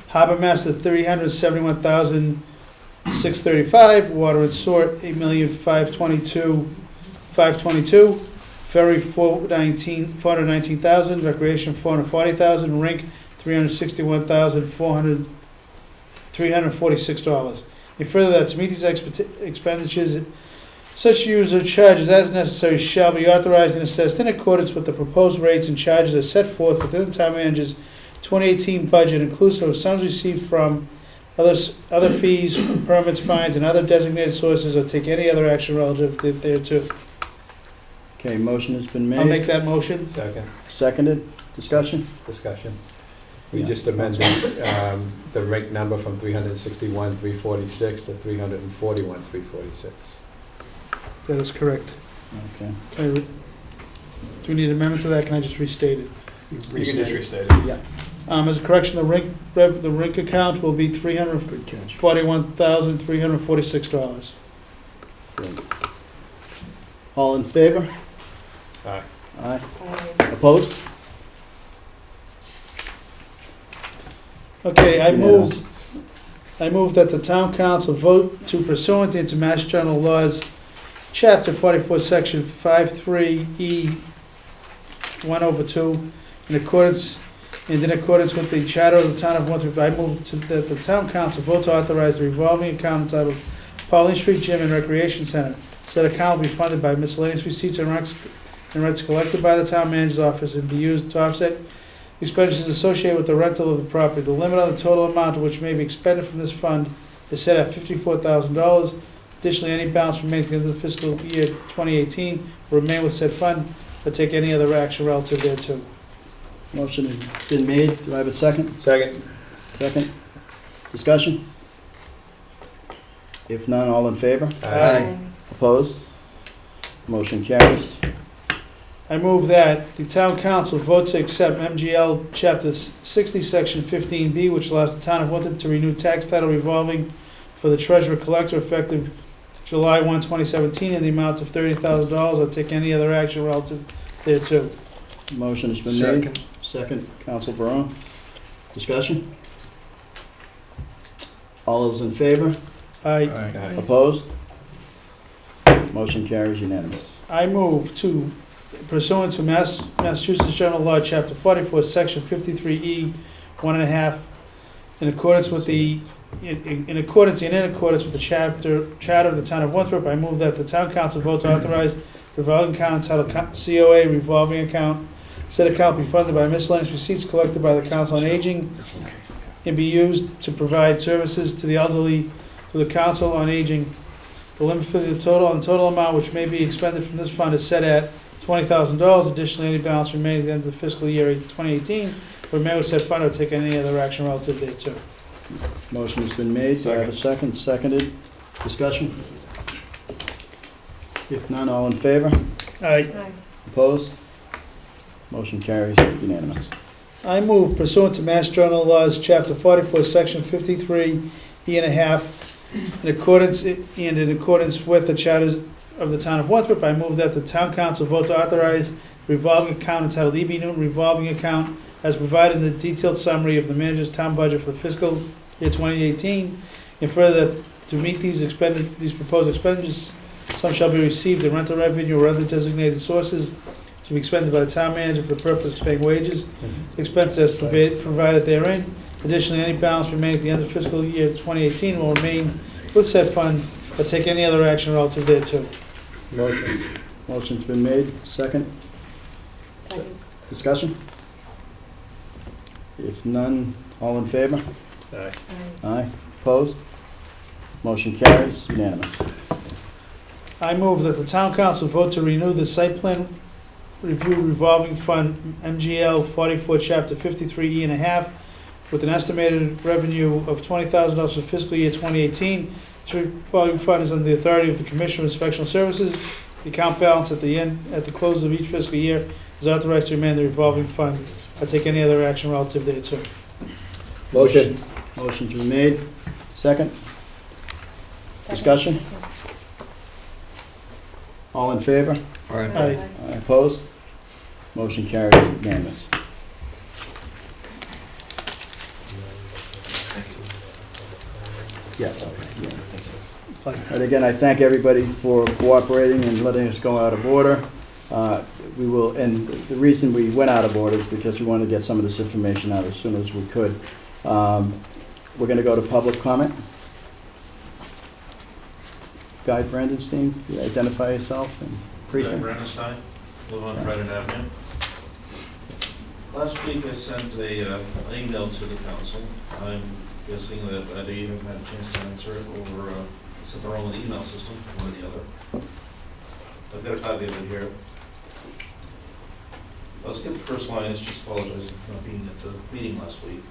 Harbor Master, $371,635. Water and sewer, $8,522,522. Ferry, $419,000. Recreation, $440,000. Rink, $346. And further, that to meet these expenditures, such user charges as necessary shall be authorized and assessed in accordance with the proposed rates and charges as set forth within the Town Manager's 2018 budget, inclusive of sums received from other fees, permits, fines, and other designated sources, or take any other action relative thereto. Okay, motion has been I'll make made. that motion. Second, Seconded. Discussion? discussion. We Yeah. just amended the rate number from 361,346 to 341,346. That is correct. Okay. Do we need an amendment to that? Can I just restate it? You can just restate it. As a correction, the rink account will be Good catch. $41,346. Great. All in favor? Aye. Aye. Opposed? Okay, I Unanimous. move that the town council vote to pursuant into Mass General Laws, Chapter 44, Section 53E 1/2, in accordance and in accordance with the charter of the town of Winthrop, I move that the town council vote to authorize the revolving account entitled Pauline Street Gym and Recreation Center. Said account will be funded by miscellaneous receipts and rents collected by the town manager's office and be used to offset expenditures associated with the rental of the property. The limit on the total amount which may be expended from this fund is set at $54,000. Additionally, any balance remaining at the end of the fiscal year 2018 will remain with said fund, or take any other action relative thereto. Motion has been made. Do I have a second? Second. Second. Discussion? If none, all in favor? Aye. Opposed? Motion carries. I move that the town council vote to accept MGL Chapter 60, Section 15B, which allows the town of Winthrop to renew tax title revolving for the treasurer collector effective July 1, 2017, in the amount of $30,000, or take any other action relative thereto. Motion has been made. Second, Council Barone. Discussion? All those in favor? Aye. Opposed? Motion carries unanimous. I move to, pursuant to Massachusetts General Law, Chapter 44, Section 53E, 1.5, in accordance with the charter of the town of Winthrop, I move that the town council vote to authorize revolving account entitled COA revolving account. Said account be funded by miscellaneous receipts collected by the Council on Aging and be used to provide services to the elderly through the Council on Aging. The limit for the total amount which may be expended from this fund is set at $20,000. Additionally, any balance remaining at the end of the fiscal year 2018 will remain with said fund, or take any other action relative thereto. Motion has been made. Do I have a second? Seconded. Discussion? If none, all in favor? Aye. Opposed? Motion carries unanimous. I move pursuant to Mass General Laws, Chapter 44, Section 53E.5, in accordance with the charters of the town of Winthrop, I move that the town council vote to authorize revolving account entitled E.B. Newton revolving account as provided in the detailed summary of the manager's town budget for the fiscal year 2018, and further that to meet these proposed expenditures, some shall be received in rental revenue or other designated sources to be expended by the town manager for the purpose of paying wages, expenses as provided therein. Additionally, any balance remaining at the end of fiscal year 2018 will remain with said fund, but take any other action relative thereto. Motion's been made. Second. Second. Discussion? If none, all in favor? Aye. Aye. Opposed? Motion carries unanimous. I move that the town council vote to renew the site plan review revolving fund, MGL 44, Chapter 53E.5, with an estimated revenue of $20,000 for fiscal year 2018. The revolving fund is under the authority of the Commissioner of Inspection Services. The account balance at the close of each fiscal year is authorized to remain in the revolving fund. I take any other action relative thereto. Motion. Motion's been made. Second. Discussion? All in favor? Aye. Opposed? Motion carries unanimous. Yeah. And again, I thank everybody for cooperating and letting us go out of order. We will, and the reason we went out of order is because we wanted to get some of this information out as soon as we could. We're going to go to public comment. Guy Brandenstein, you identify yourself and precinct. Brandenstein, live on Friday Avenue. Last week I sent an email to the council. I'm guessing that either you haven't had a chance to answer it or sent the wrong email system, one or the other. I've got a copy of it here. I'll skip the first line. It's just apologizing for not being at the meeting last week.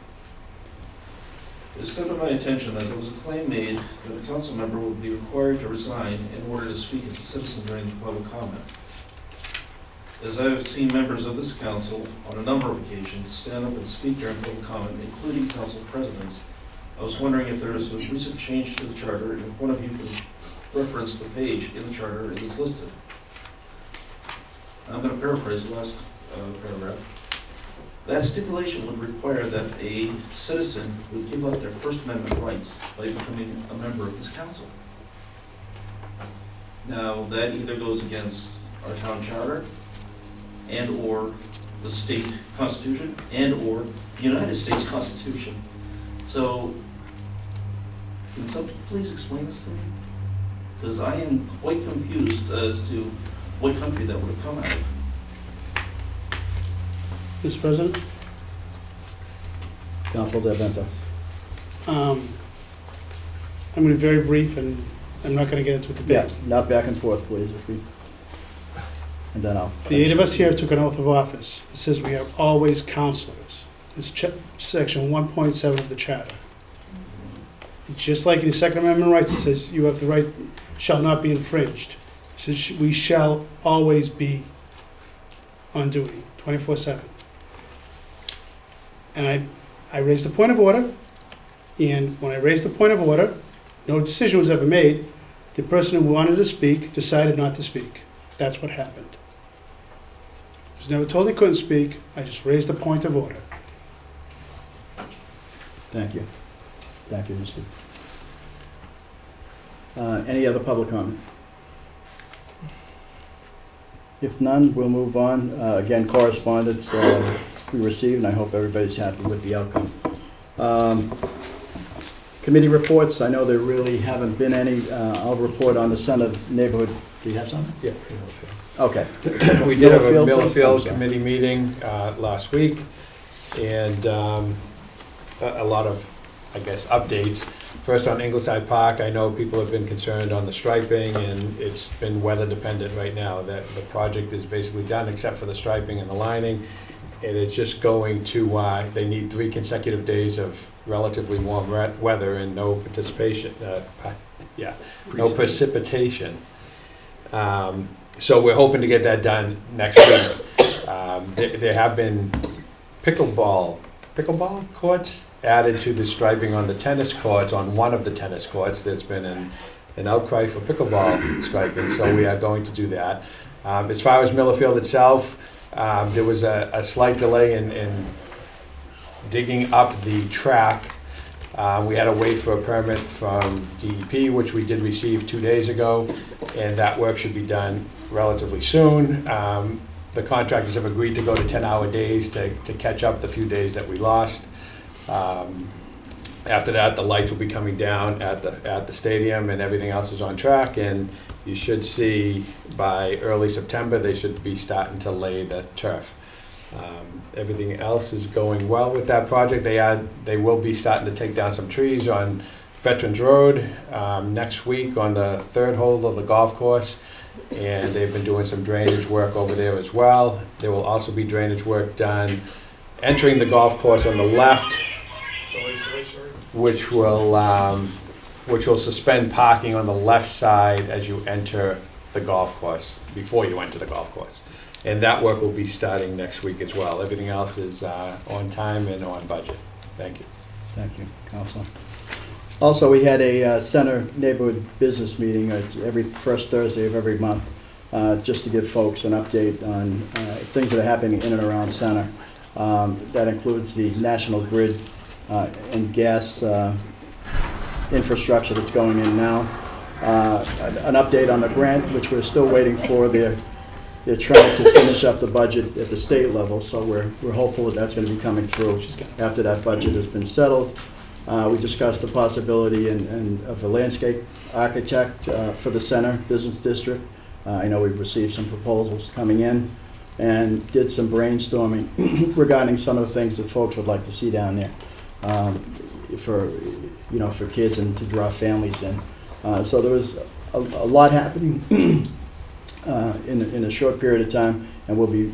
It's come to my attention that there was a claim made that a council member would be required to resign in order to speak as a citizen during the public comment. As I have seen members of this council on a number of occasions stand up and speak during public comment, including council presidents, I was wondering if there is a recent change to the charter, and if one of you could reference the page in the charter it is listed. I'm going to paraphrase the last paragraph. That stipulation would require that a citizen would give up their First Amendment rights by becoming a member of this council. Now, that either goes against our town charter and or the state constitution and/or the United States Constitution. So, can somebody please explain this to me? Because I am quite confused as to what country that would have come out of. Mr. President? Council DeVento. I'm going to be very brief, and I'm not going to get into a Yeah, debate. not back and forth, please, if we, and then I'll. The 8 of us here took an oath of office. It says we are always counselors. It's section 1.7 of the charter. It's just like in the Second Amendment rights, it says you have the right, shall not be infringed. It says we shall always be on duty, 24/7. And I raised a point of order, and when I raised the point of order, no decision was ever made. The person who wanted to speak decided not to speak. That's what happened. I was never told they couldn't speak. I just raised a point of order. Thank you. Thank you, Mr. Any other public comment? If none, we'll move on. Again, correspondence we received, and I hope everybody's happy with the outcome. Committee reports, I know there really haven't been any. I'll report on the Center Neighborhood. Do you have something? Yeah. Okay. We did have a Millfield, Millfield please. committee meeting last week, and a lot of, I guess, updates. First on Ingleside Park, I know people have been concerned on the striping, and it's been weather dependent right now. That the project is basically done except for the striping and the lining, and it's just going to, they need 3 consecutive days of relatively warm weather and no participation, no precipitation. So we're hoping to get that done next week. There have been pickleball courts added to the striping on the tennis courts. On one of the tennis courts, there's been an outcry for pickleball striping, so we are going to do that. As far as Millerfield itself, there was a slight delay in digging up the track. We had to wait for a permit from DEP, which we did receive 2 days ago, and that work should be done relatively soon. The contractors have agreed to go to 10-hour days to catch up the few days that we lost. After that, the lights will be coming down at the stadium, and everything else is on track, and you should see by early September they should be starting to lay the turf. Everything else is going well with that project. They will be starting to take down some trees on Veterans Road next week on the 3rd hole of the golf course, and they've been doing some drainage work over there as well. There will also be drainage work done entering the golf course on the left, which will suspend parking on the left side as you enter the golf course, before you enter the golf course. And that work will be starting next week as well. Everything else is on time and on budget. Thank you. Thank you, Councilor. Also, we had a Center Neighborhood Business meeting every first Thursday of every month, just to give folks an update on things that are happening in and around Center. That includes the National Grid and gas infrastructure that's going in now. An update on the grant, which we're still waiting for. They're trying to finish up the budget at the state level, so we're hopeful that that's going to be coming through after that budget has been settled. We discussed the possibility of a landscape architect for the Center Business District. I know we've received some proposals coming in, and did some brainstorming regarding some of the things that folks would like to see down there for kids and to draw families in. So there was a lot happening in a short period of time, and we'll be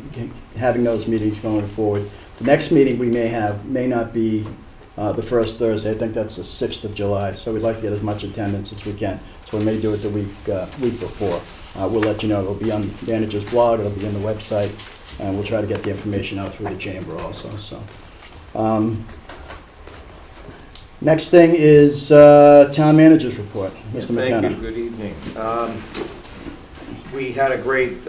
having those meetings going forward. The next meeting we may not be the first Thursday. I think that's the 6th of July, so we'd like to get as much attendance as we can. So we may do it the week before. We'll let you know. It'll be on manager's blog, it'll be on the website, and we'll try to get the information out through the chamber also. So, next thing is town manager's report. Mr. McKenna. Thank you, good evening. We had a great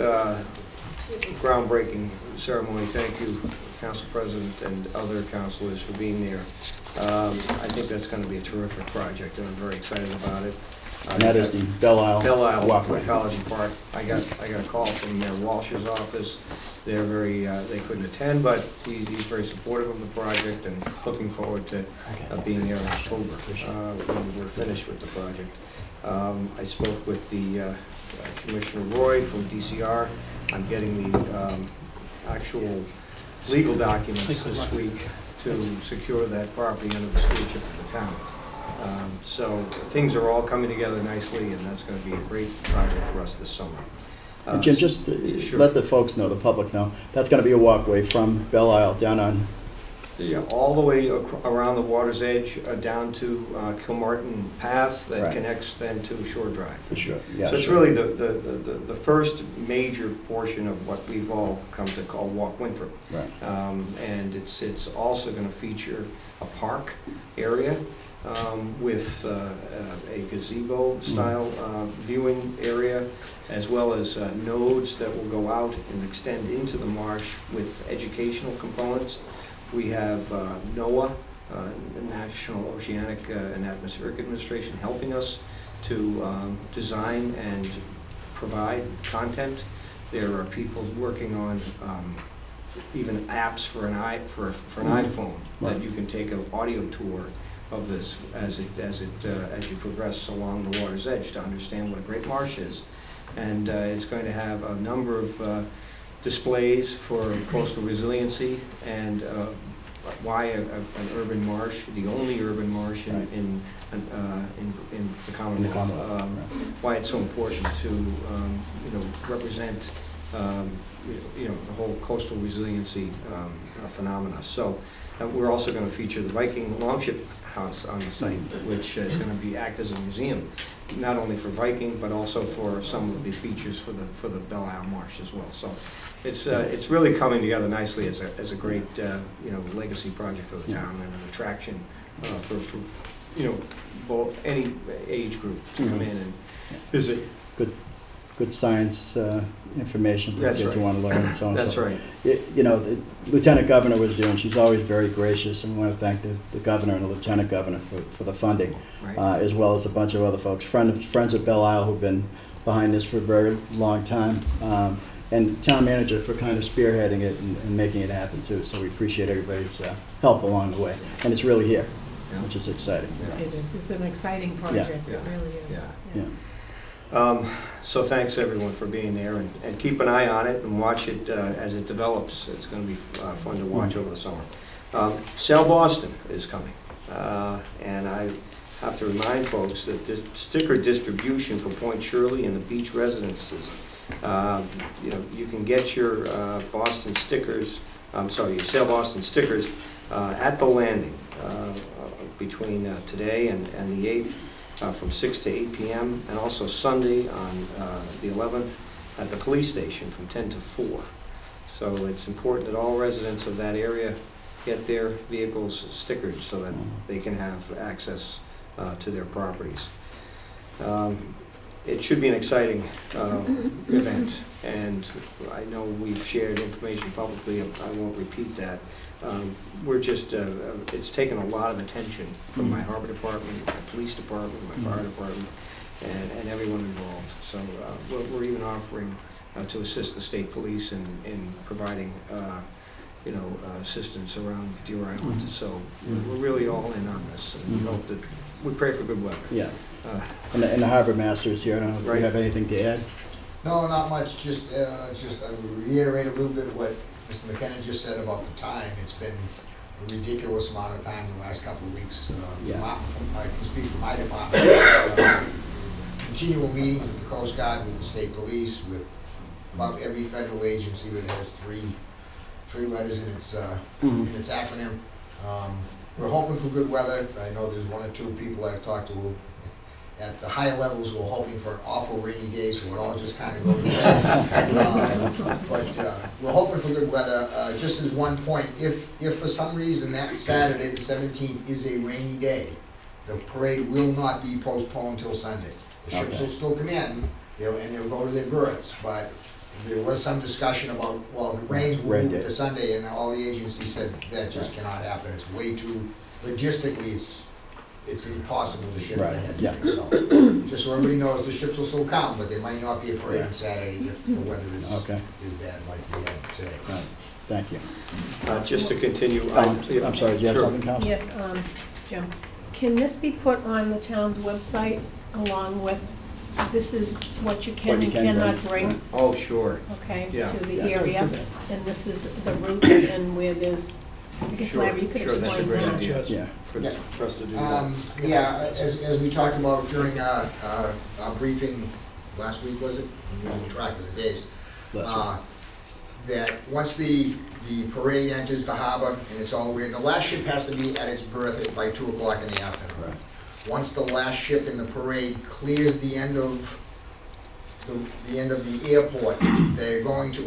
groundbreaking ceremony. Thank you, Council President and other councilors for being there. I think that's going to be a terrific project, and I'm very excited about it. And that is the Belle Isle Belle Isle Walkway. Ecology Park. I got a call from Mayor Walsh's office. They're very, they couldn't attend, but he's very supportive of the project and looking forward to being there in October when we're finished with the project. I spoke with the Commissioner Roy from DCR. I'm getting the actual legal documents this week to secure that property under the stewardship of the town. So things are all coming together nicely, and that's going to be a great project for us this summer. And Jim, just Sure. let the folks know, the public know, that's going to be a walkway from Belle Isle down on, Yeah, all the way around the water's edge, down to Kilmartin Path that Right. connects then to Shore Drive. for sure. Yeah, So it's sure. really the first major portion of what we've all come to call Walk Winthrop. Right. And it's also going to feature a park area with a gazebo-style viewing area, as well as nodes that will go out and extend into the marsh with educational components. We have NOAA, the National Oceanic and Atmospheric Administration, helping us to design and provide content. There are people working on even apps for an iPhone that you can take an audio tour of this as you progress along the water's edge to understand what a great marsh is. And it's going to have a number of displays for coastal resiliency and why an urban marsh, the only urban marsh in the Commonwealth, why it's so important to represent the whole coastal resiliency phenomena. So we're also going to feature the Viking Longship House on the site, which is going to act as a museum, not only for Viking, but also for some of the features for the Belle Isle Marsh as well. So it's really coming together nicely as a great legacy project for the town and an attraction for both any age group to come in and visit. Good science information for That's kids who right. want to learn and so on. That's right. The Lieutenant Governor was there, and she's always very gracious, and we want to thank the Governor and the Lieutenant Governor for the funding, Right. as well as a bunch of other folks, friends of Belle Isle who've been behind this for a very long time, and Town Manager for kind of spearheading it and making it happen too, so we appreciate everybody's help along the way, and it's really here, Yeah. which is exciting. Yeah. It is, it's an exciting project, it Yeah. really is. Yeah. So thanks everyone for being there, and keep an eye on it and watch it as it develops. It's going to be fun to watch over the summer. Sell Boston is coming, and I have to remind folks that this sticker distribution for Point Shirley and the beach residences, you can get your Boston stickers, your Sell Boston stickers at the landing between today and the 8th. From 6 to 8 p.m. and also Sunday on the 11th at the police station from 10 to 4. So it's important that all residents of that area get their vehicles stickered so that they can have access to their properties. It should be an exciting event, and I know we've shared information publicly. I won't repeat that. We're just, it's taken a lot of attention from my harbor department, my police department, my fire department, and everyone involved. So we're even offering to assist the state police in providing, assistance around Deer Island. So we're really all in on this, and we hope that, we pray for good weather. Yeah, and the Harbor Master is here, I don't know if you Right. have anything to add? No, not much, just I would reiterate a little bit of what Mr. McKenna just said about the time. It's been a ridiculous amount of time in the last couple of weeks. I can speak for my department. Continual meetings with the Coast Guard, with the state police, with about every federal agency that has three letters in its acronym. We're hoping for good weather. I know there's one or two people I've talked to who, at the higher levels, we're hoping for an awful rainy day, so it all just kind of goes away. But we're hoping for good weather. Just as one point, if for some reason that Saturday, the 17th, is a rainy day, the parade will not be postponed till Sunday. The ships will still come in, and they'll go to their berths, but there was some discussion about, well, if it rains, we'll move it to Sunday, and all the agencies said that just cannot happen. It's way too, logistically, it's impossible to ship Right, it ahead. yeah. So, just so everybody knows, the ships will still come, but there might not be a parade on Saturday if the weather Okay, is bad like we had today. right, thank you. Just to continue. I'm sorry, do you have Sure. something, Council? Yes, Jim, can this be put on the town's website along with, this is what you can What you and can cannot bring, Oh, sure. okay, Yeah. to the Yeah, area? do that. And this is the route and where there's, I guess Sure, Larry, you could sure, that's a explain great that. idea. Yeah, For us to do that. Yeah, as we talked about during our briefing last week, was it? I'm losing track of the days. that's right. That once the parade enters the harbor and it's all weird, the last ship has to be at its berth by 2 o'clock in the afternoon. Right. Once the last ship in the parade clears the end of the airport,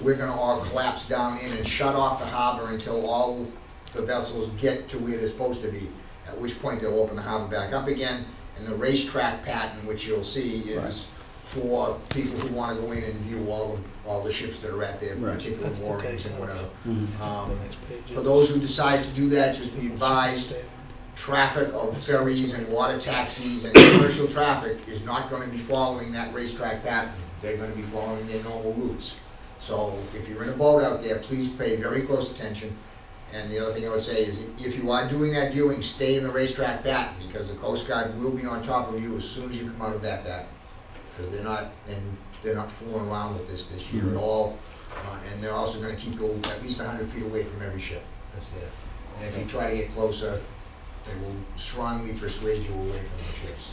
we're gonna all collapse down in and shut off the harbor until all the vessels get to where they're supposed to be, at which point they'll open the harbor back up again, and the racetrack pattern, which you'll see, is for people who wanna go in and view all the ships that are at their Right. particular That's the moorings page. and whatever. Mhm. The next page For is- those who decide to do that, just be advised, Stay on. traffic of ferries and water taxis and commercial traffic is not gonna be following that racetrack pattern. They're gonna be following their normal routes. So if you're in a boat out there, please pay very close attention. And the other thing I would say is, if you are doing that viewing, stay in the racetrack pattern, because the Coast Guard will be on top of you as soon as you come out of that pattern. Because they're not fooling around with this year at all. And they're also gonna keep you at least 100 feet away from every ship that's there. And if you try to get closer, they will strongly persuade you away from the ships.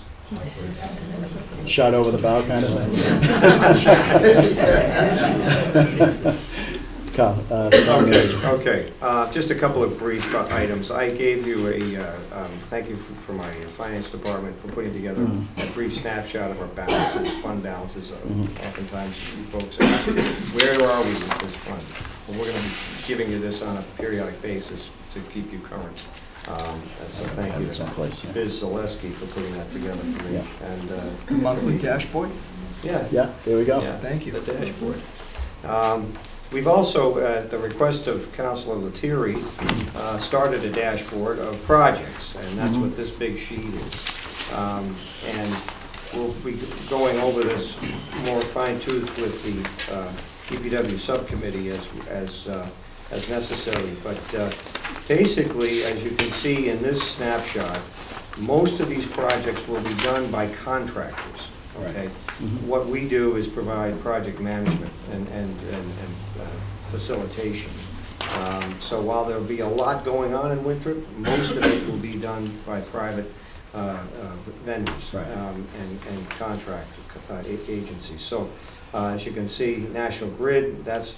Shot over the bow kind of thing? Carl, Okay, just a couple of brief items. I gave you thank you for my finance department for putting together a brief snapshot of our balances, fund balances. Oftentimes you folks are asking, where are we with this fund? Well, we're gonna be giving you this on a periodic basis to keep you current. And so thank you to Biz Zaleski for putting that together for me. Yeah. And, Monthly dashboard? yeah, Yeah, there we go. yeah, Thank you. the dashboard. We've also, at the request of Councilor Lettieri, started a dashboard of projects, and that's what this big sheet is. And we'll be going over this more fine-tooth with the DPW subcommittee as necessary. But basically, as you can see in this snapshot, most of these projects will be done by contractors, okay? What we do is provide project management and facilitation. So while there'll be a lot going on in Winthrop, most of it will be done by private vendors Right. and contract agencies. So as you can see, National Grid, that's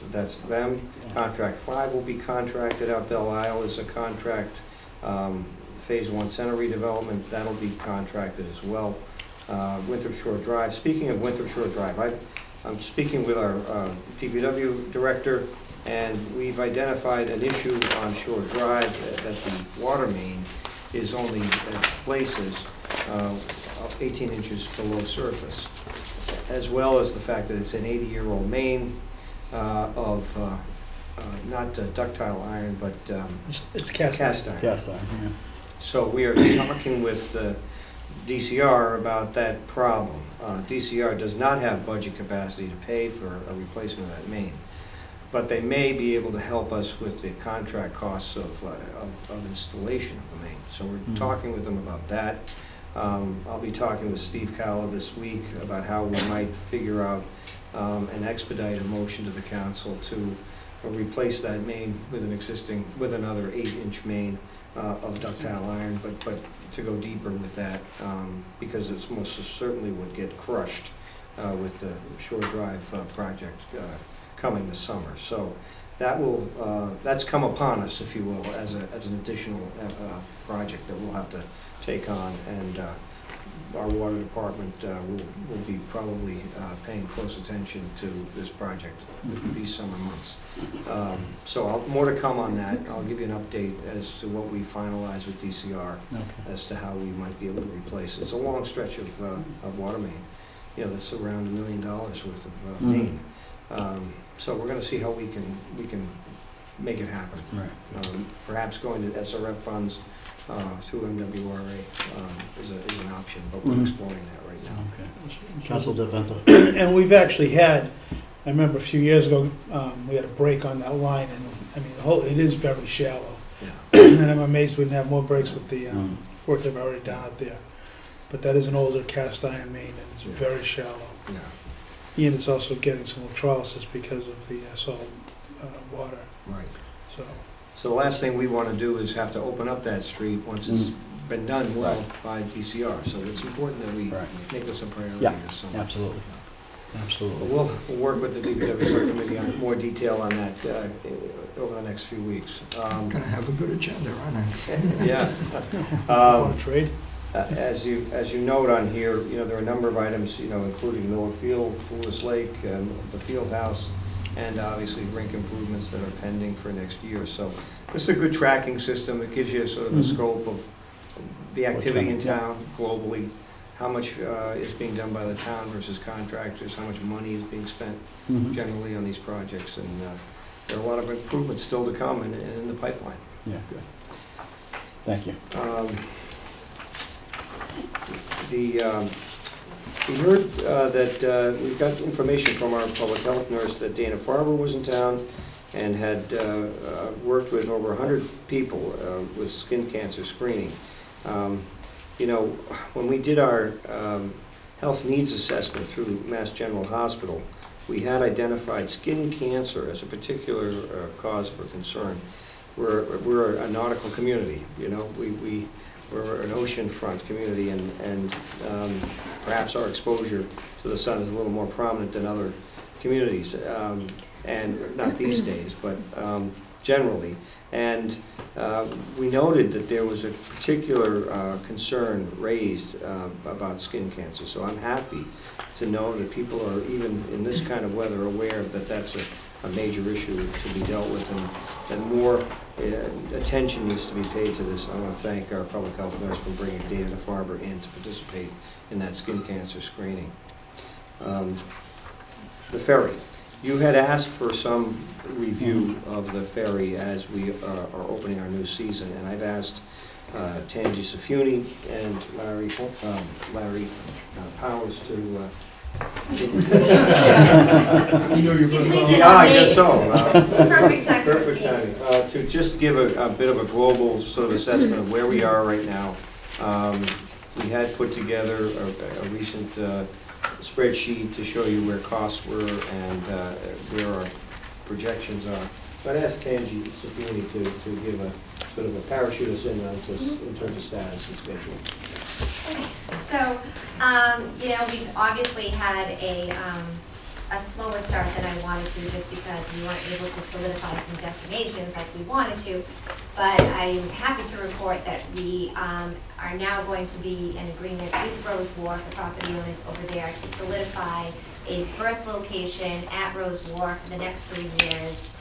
them. Contract 5 will be contracted out. Belle Isle is a contract. Phase 1 center redevelopment, that'll be contracted as well. Winthrop Shore Drive. Speaking of Winthrop Shore Drive, I'm speaking with our DPW director, and we've identified an issue on Shore Drive that the water main is only at places 18 inches below surface, as well as the fact that it's an 80-year-old main of not ductile iron, but It's cast iron. Cast iron, yeah. so we are talking with DCR about that problem. DCR does not have budget capacity to pay for a replacement of that main, but they may be able to help us with the contract costs of installation of the main. So we're talking with them about that. I'll be talking with Steve Calla this week about how we might figure out an expedited motion to the council to replace that main with another 8-inch main of ductile iron, but to go deeper with that, because it's most certainly would get crushed with the Shore Drive project coming this summer. So that's come upon us, if you will, as an additional project that we'll have to take on, and our water department will be probably paying close attention to this project these summer months. So more to come on that. I'll give you an update as to what we finalize with DCR as to how we might be able to replace it. It's a long stretch of water main. That's around $1 million worth of main. So we're going to see how we can make it happen. Right. Perhaps going to SRF funds, through MWRA is an option, but we're Mhm. exploring that right now. Okay. Council Winthrop. And we've actually had, I remember a few years ago, we had a break on that line, and, I mean, it is very shallow. Yeah. And I'm amazed we didn't have more breaks with the Mm. work they've already done out there. But that is an older cast iron main, and it's very shallow. Yeah, And it's also getting some electrolysis because of the salt water, right. so. So the last thing we want to do is have to open up that street once it's been done well by DCR. So it's important that we Right. make this a priority Yeah, this summer. absolutely. But Absolutely. we'll work with the DPW subcommittee on more detail on that over the next few weeks. Gonna have a good agenda, aren't I? Yeah. Want to trade? As you note on here, there are a number of items, including Miller Field, Forest Lake, the field house, and obviously rink improvements that are pending for next year. So this is a good tracking system. It gives you sort of a scope of the activity in town globally, how much is being done by the town versus contractors, how much money is being spent Mhm. generally on these projects, and there are a lot of improvements still to come and in the pipeline. Yeah, good. Thank you. We heard that we got information from our public health nurse that Dana Farber was in town and had worked with over 100 people with skin cancer screening. When we did our health needs assessment through Mass General Hospital, we had identified skin cancer as a particular cause for concern. We're a nautical community, we're an oceanfront community, and perhaps our exposure to the sun is a little more prominent than other communities, and not these days, but generally. And we noted that there was a particular concern raised about skin cancer. So I'm happy to know that people are, even in this kind of weather, aware that that's a major issue to be dealt with, and that more attention needs to be paid to this. I want to thank our public health nurse for bringing Dana Farber in to participate in that skin cancer screening. The ferry. You had asked for some review of the ferry as we are opening our new season, and I've asked Tangi Safuni and Larry Powers to I guess so. Perfect time for Perfect timing. To just give a bit of a global sort of assessment of where we are right now. We had put together a recent spreadsheet to show you where costs were and where our projections are. So I'd ask Tangi Safuni to give a sort of a parachute us in terms of status and schedule. So, we've obviously had a slower start than I wanted to, just because we weren't able to solidify some destinations like we wanted to. But I'm happy to report that we are now going to be in agreement with Rose Wharf, the property owners over there, to solidify a berth location at Rose Wharf for the next 3 years.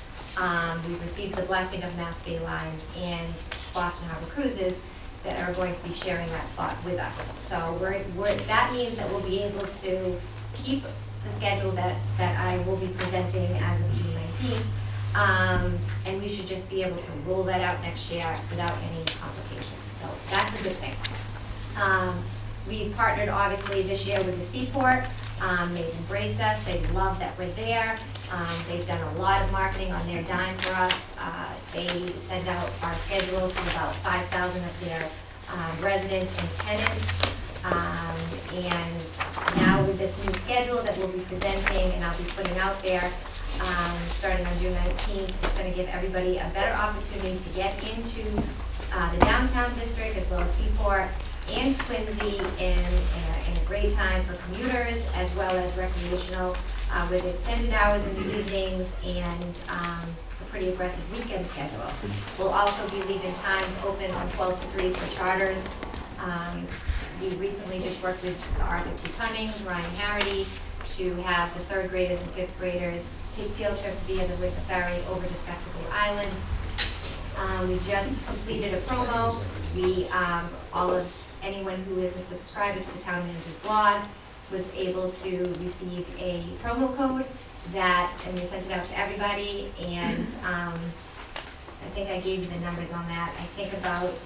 We've received the blessing of Mass Bay Lines and Boston Harbor Cruises that are going to be sharing that spot with us. So that means that we'll be able to keep the schedule that I will be presenting as of June 19th. And we should just be able to roll that out next year without any complications. So that's a good thing. We've partnered obviously this year with the Seaport. They've embraced us. They love that we're there. They've done a lot of marketing on their dime for us. They send out our schedule to about 5,000 of their residents and tenants. And now with this new schedule that we'll be presenting and I'll be putting out there, starting on June 19th, it's going to give everybody a better opportunity to get into the downtown district as well as Seaport and Quincy in a great time for commuters as well as recreational, with extended hours in the evenings and a pretty aggressive weekend schedule. We'll also be leaving times open from 12 to 3 for charters. We recently just worked with Arthur T. Cummings, Ryan Harity, to have the 3rd graders and 5th graders take field trips via the Winthrop Ferry over to Spectacle Island. We just completed a promo. Anyone who is a subscriber to the Town Manager's blog was able to receive a promo code and we sent it out to everybody, and I think I gave you the numbers on that. I think about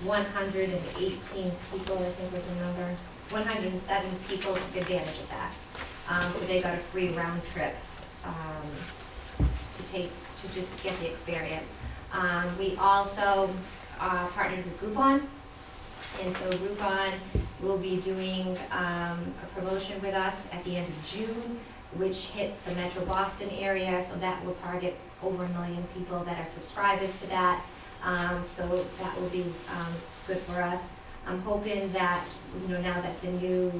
118 people, I think was the number, 107 people took advantage of that. So they got a free round trip to just get the experience. We also partnered with Groupon, and so Groupon will be doing a promotion with us at the end of June, which hits the Metro Boston area, so that will target over 1 million people that are subscribers to that. So that will be good for us. I'm hoping that, now that the new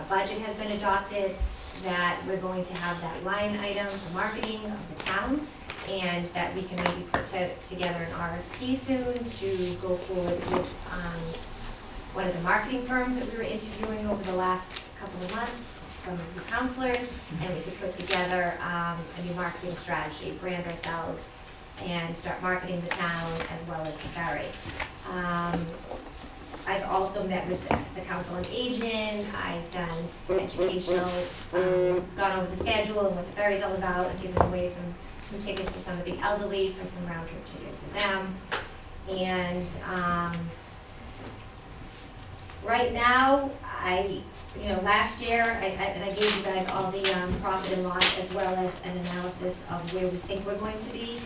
budget has been adopted, that we're going to have that line item for marketing of the town, and that we can maybe put together an RFP soon to go forward with one of the marketing firms that we were interviewing over the last couple of months, some of the counselors, and we could put together a new marketing strategy, brand ourselves, and start marketing the town as well as the ferry. I've also met with the Council on Aging. I've done educational, gone over the schedule and what the ferry's all about, and given away some tickets to some of the elderly for some round trip tickets for them. And right now, last year, I gave you guys all the profit and loss as well as an analysis of where we think we're going to be.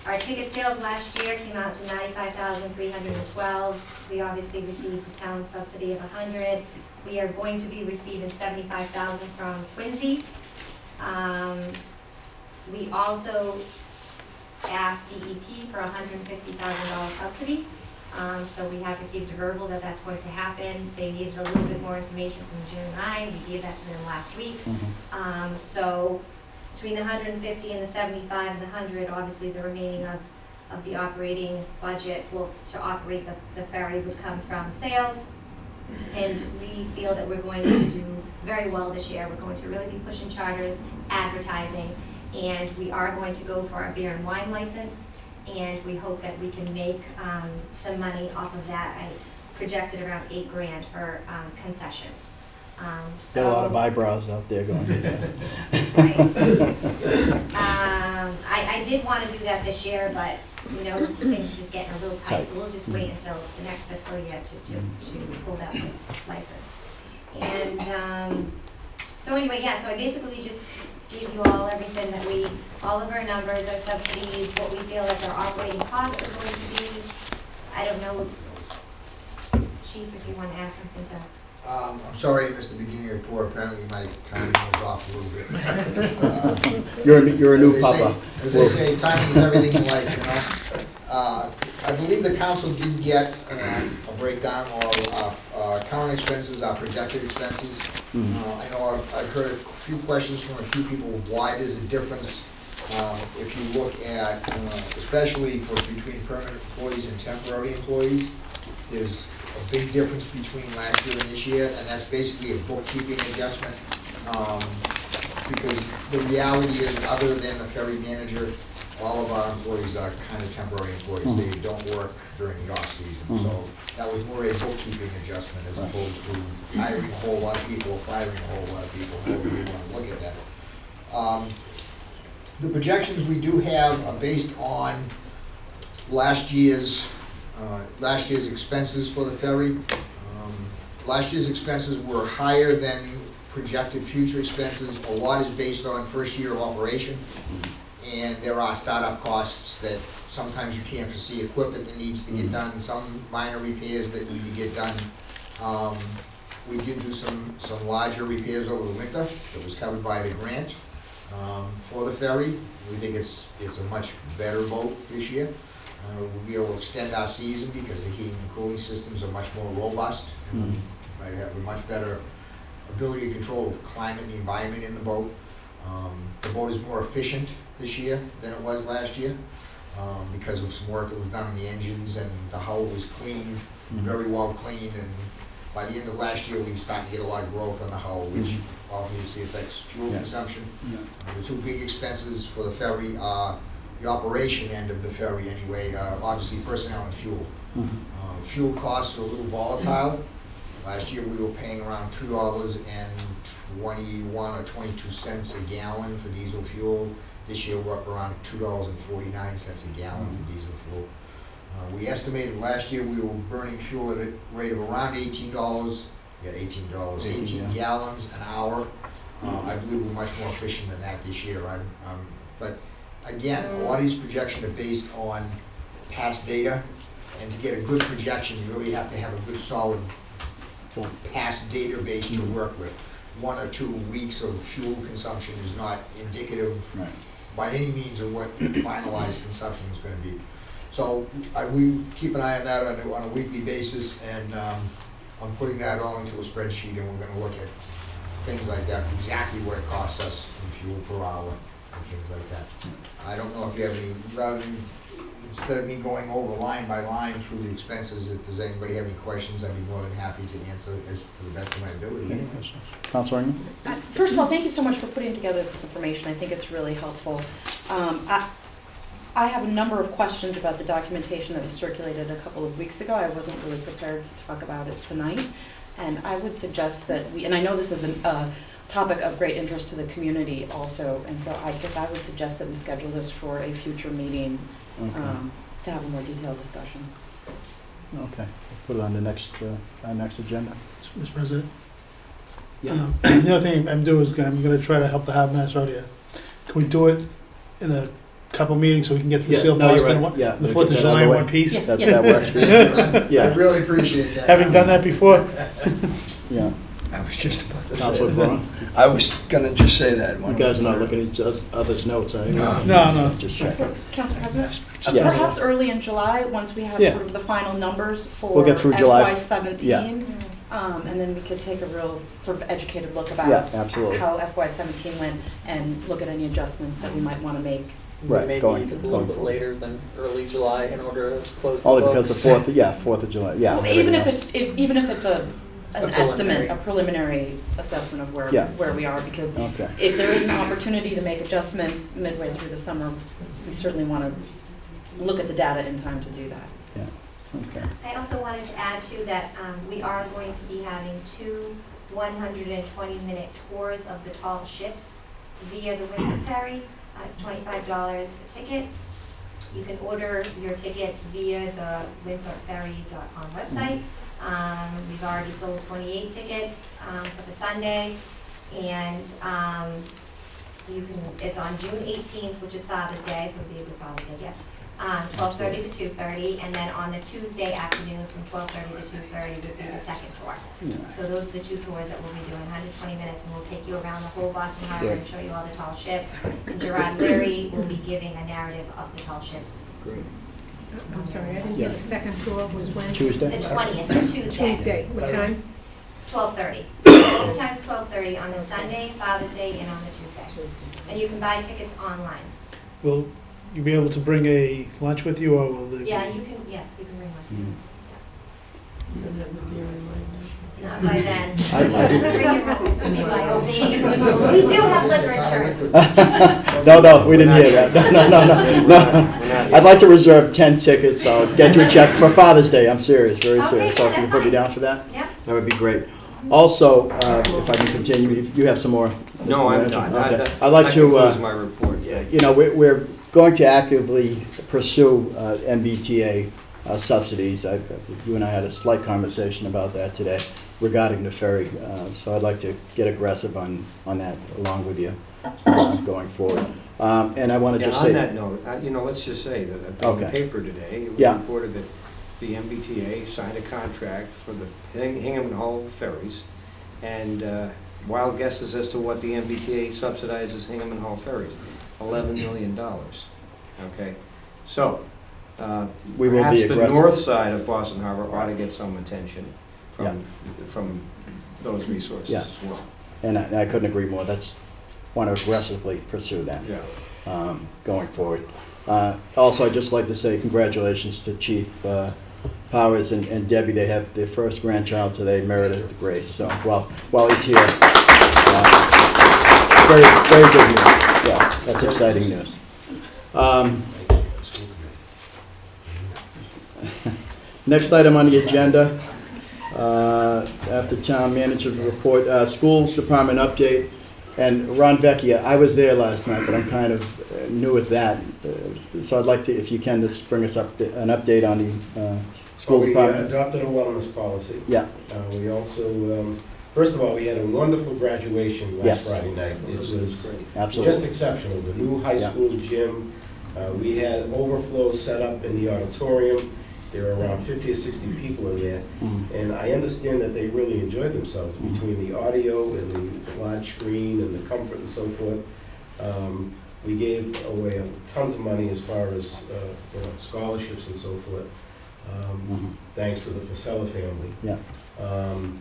Our ticket sales last year came out to $95,312. We obviously received a town subsidy of $100. We are going to be receiving $75,000 from Quincy. We also asked DEP for a $150,000 subsidy. So we have received a verbal that that's going to happen. They needed a little bit more information from June and I. We gave that to them last week. So between the 150 and the 75 and the 100, obviously the remaining of the operating budget to operate the ferry would come from sales. And we feel that we're going to do very well this year. We're going to really be pushing charters, advertising, and we are going to go for our beer and wine license. And we hope that we can make some money off of that. I projected around $8,000 for concessions. Got a lot of eyebrows out there going. Right. I did want to do that this year, but things are just getting a little tight, so we'll just wait until the next fiscal year to pull that license. And so anyway, so I basically just gave you all everything that all of our numbers, our subsidies, what we feel like our operating costs are going to be. I don't know, Chief, if you want to add something to. I'm sorry I missed the beginning of the report. Apparently my timing was off a little bit. You're a new papa. As they say, timing is everything in life, I believe the council did get a breakdown of our current expenses, our projected expenses. I know I've heard a few questions from a few people why there's a difference. If you look at, especially between permanent employees and temporary employees, there's a big difference between last year and this year, and that's basically a bookkeeping adjustment. Because the reality is, other than the ferry manager, all of our employees are kind of temporary employees. They don't work during the off-season. So that was more a bookkeeping adjustment as opposed to hiring a whole lot of people or firing a whole lot of people, however you want to look at that. The projections we do have are based on last year's expenses for the ferry. Last year's expenses were higher than projected future expenses. A lot is based on first year of operation, and there are startup costs that sometimes you can't foresee, equipment that needs to get done, some minor repairs that need to get done. We did do some larger repairs over the winter that was covered by the grant for the ferry. We think it's a much better boat this year. We'll be able to extend our season because the heating and cooling systems are much more robust, and might have a much better ability to control the climate and the environment in the boat. The boat is more efficient this year than it was last year because of some work that was done on the engines, and the hull was cleaned, very well cleaned, and by the end of last year we started to get a lot of growth on the hull, which obviously affects fuel consumption. The two big expenses for the ferry are the operation end of the ferry anyway, obviously personnel and fuel. Fuel costs are a little volatile. Last year we were paying around $2.21 or 22 cents a gallon for diesel fuel. This year we're up around $2.49 a gallon for diesel fuel. We estimated last year we were burning fuel at a rate of around $18, $18 gallons an hour. I believe we're much more efficient than that this year. But again, a lot of these projections are based on past data, and to get a good projection, you really have to have a good solid past database to work with. 1 or 2 weeks of fuel consumption is not indicative by any means of what finalized consumption is going to be. So we keep an eye on that on a weekly basis, and I'm putting that all into a spreadsheet, and we're going to look at things like that, exactly what it costs us in fuel per hour and things like that. I don't know if you have any, rather than, instead of me going over line by line through the expenses, if does anybody have any questions, I'd be more than happy to answer as to the best of my ability. Any questions? Councilor Ingram? First of all, thank you so much for putting together this information. I think it's really helpful. I have a number of questions about the documentation that was circulated a couple of weeks ago. I wasn't really prepared to talk about it tonight. And I would suggest that and I know this is a topic of great interest to the community also, and so I guess I would suggest that we schedule this for a future meeting to have a more detailed discussion. Okay, put it on the next agenda. Mr. President? Yeah. The other thing I'm doing is I'm going to try to help the Harbor Master out here. Can we do it in a couple meetings so we can get through Seal Boston? Yeah, the 4th of July in one piece? That works for you. I really appreciate that. Having done that before? Yeah. I was just about to Councilor say Braun? I was gonna just say that. You guys are not looking at each other's notes, are you? No. Just checking. Council President? Yeah. Perhaps early in July, once we have sort of the final numbers for We'll get through July. FY17, and then we could take a real sort of educated look about Yeah, absolutely. how FY17 went and look at any adjustments that we might want to make. Right, Maybe going a little bit later than early July in order to close the Only books. because the 4th of July, yeah. Well, even if it's an estimate, preliminary. a preliminary assessment of where we are, because Okay. if there is an opportunity to make adjustments midway through the summer, we certainly want to look at the data in time to do that. Yeah, okay. I also wanted to add too that we are going to be having 2 120-minute tours of the tall ships via the Winthrop ferry. It's $25 a ticket. You can order your tickets via the winthropferry.com website. We've already sold 28 tickets for the Sunday, and it's on June 18th, which is Father's Day, so it'll be a good Father's Day gift. 12:30 to 2:30, and then on the Tuesday afternoon from 12:30 to 2:30 would be the second tour. So those are the 2 tours that we'll be doing, 120 minutes, and we'll take you around the whole Boston Harbor and show you all the tall ships. And Gerard Leary will be giving a narrative of the tall ships. Great. I'm sorry, I didn't get the second tour was when? Tuesday? The 20th, the Tuesday. Tuesday, what time? 12:30. Both times 12:30 on the Sunday, Father's Day, and on the Tuesday. And you can buy tickets online. Will you be able to bring a lunch with you, or will the... Yeah, you can, yes, you can bring one. Not by then. Bring your own BYOB. We do have liquor insurance. No, we didn't hear that. No. I'd like to reserve 10 tickets. I'll get you a check for Father's Day. I'm serious, very serious. So if you can put me down for that, Yeah. that would be great. Also, if I can continue, you have some more? No, Mr. I'm Manager? done. Okay. I'd like That to, concludes my report. we're going to actively pursue MBTA subsidies. You and I had a slight conversation about that today regarding the ferry. So I'd like to get aggressive on that along with you going forward. And I want to just say... On that note, let's just say that in the paper today, it was reported that the MBTA signed a contract for the Hingham and Hull ferries, and wild guesses as to what the MBTA subsidizes Hingham and Hull ferries, $11 million. Okay, so we will perhaps be the aggressive. north side of Boston Harbor ought to get some attention from those resources as well. And I couldn't agree more. Want to aggressively pursue that going forward. Also, I'd just like to say congratulations to Chief Powers and Debbie. They have their first grandchild today, Meredith Grace. So while he's here, very, very good news. Yeah, that's exciting news. Next item on the agenda, after town manager report, school department update. And Ron Vecchia, I was there last night, but I'm kind of new at that. so I'd like to, if you can, just bring us up, an update on the school We department. adopted a wellness policy. Yeah, We also, first of all, we had a wonderful graduation Yes. last Friday night. It was just absolutely. exceptional. The new high Yeah. school gym, we had overflow set up in the auditorium. There were around 50 or 60 people in there. Mhm. And I understand that they really enjoyed themselves between the audio and the large screen and the comfort and so forth. We gave away tons of money as far as scholarships and so forth, Mhm. thanks to the Fasella family. Yeah.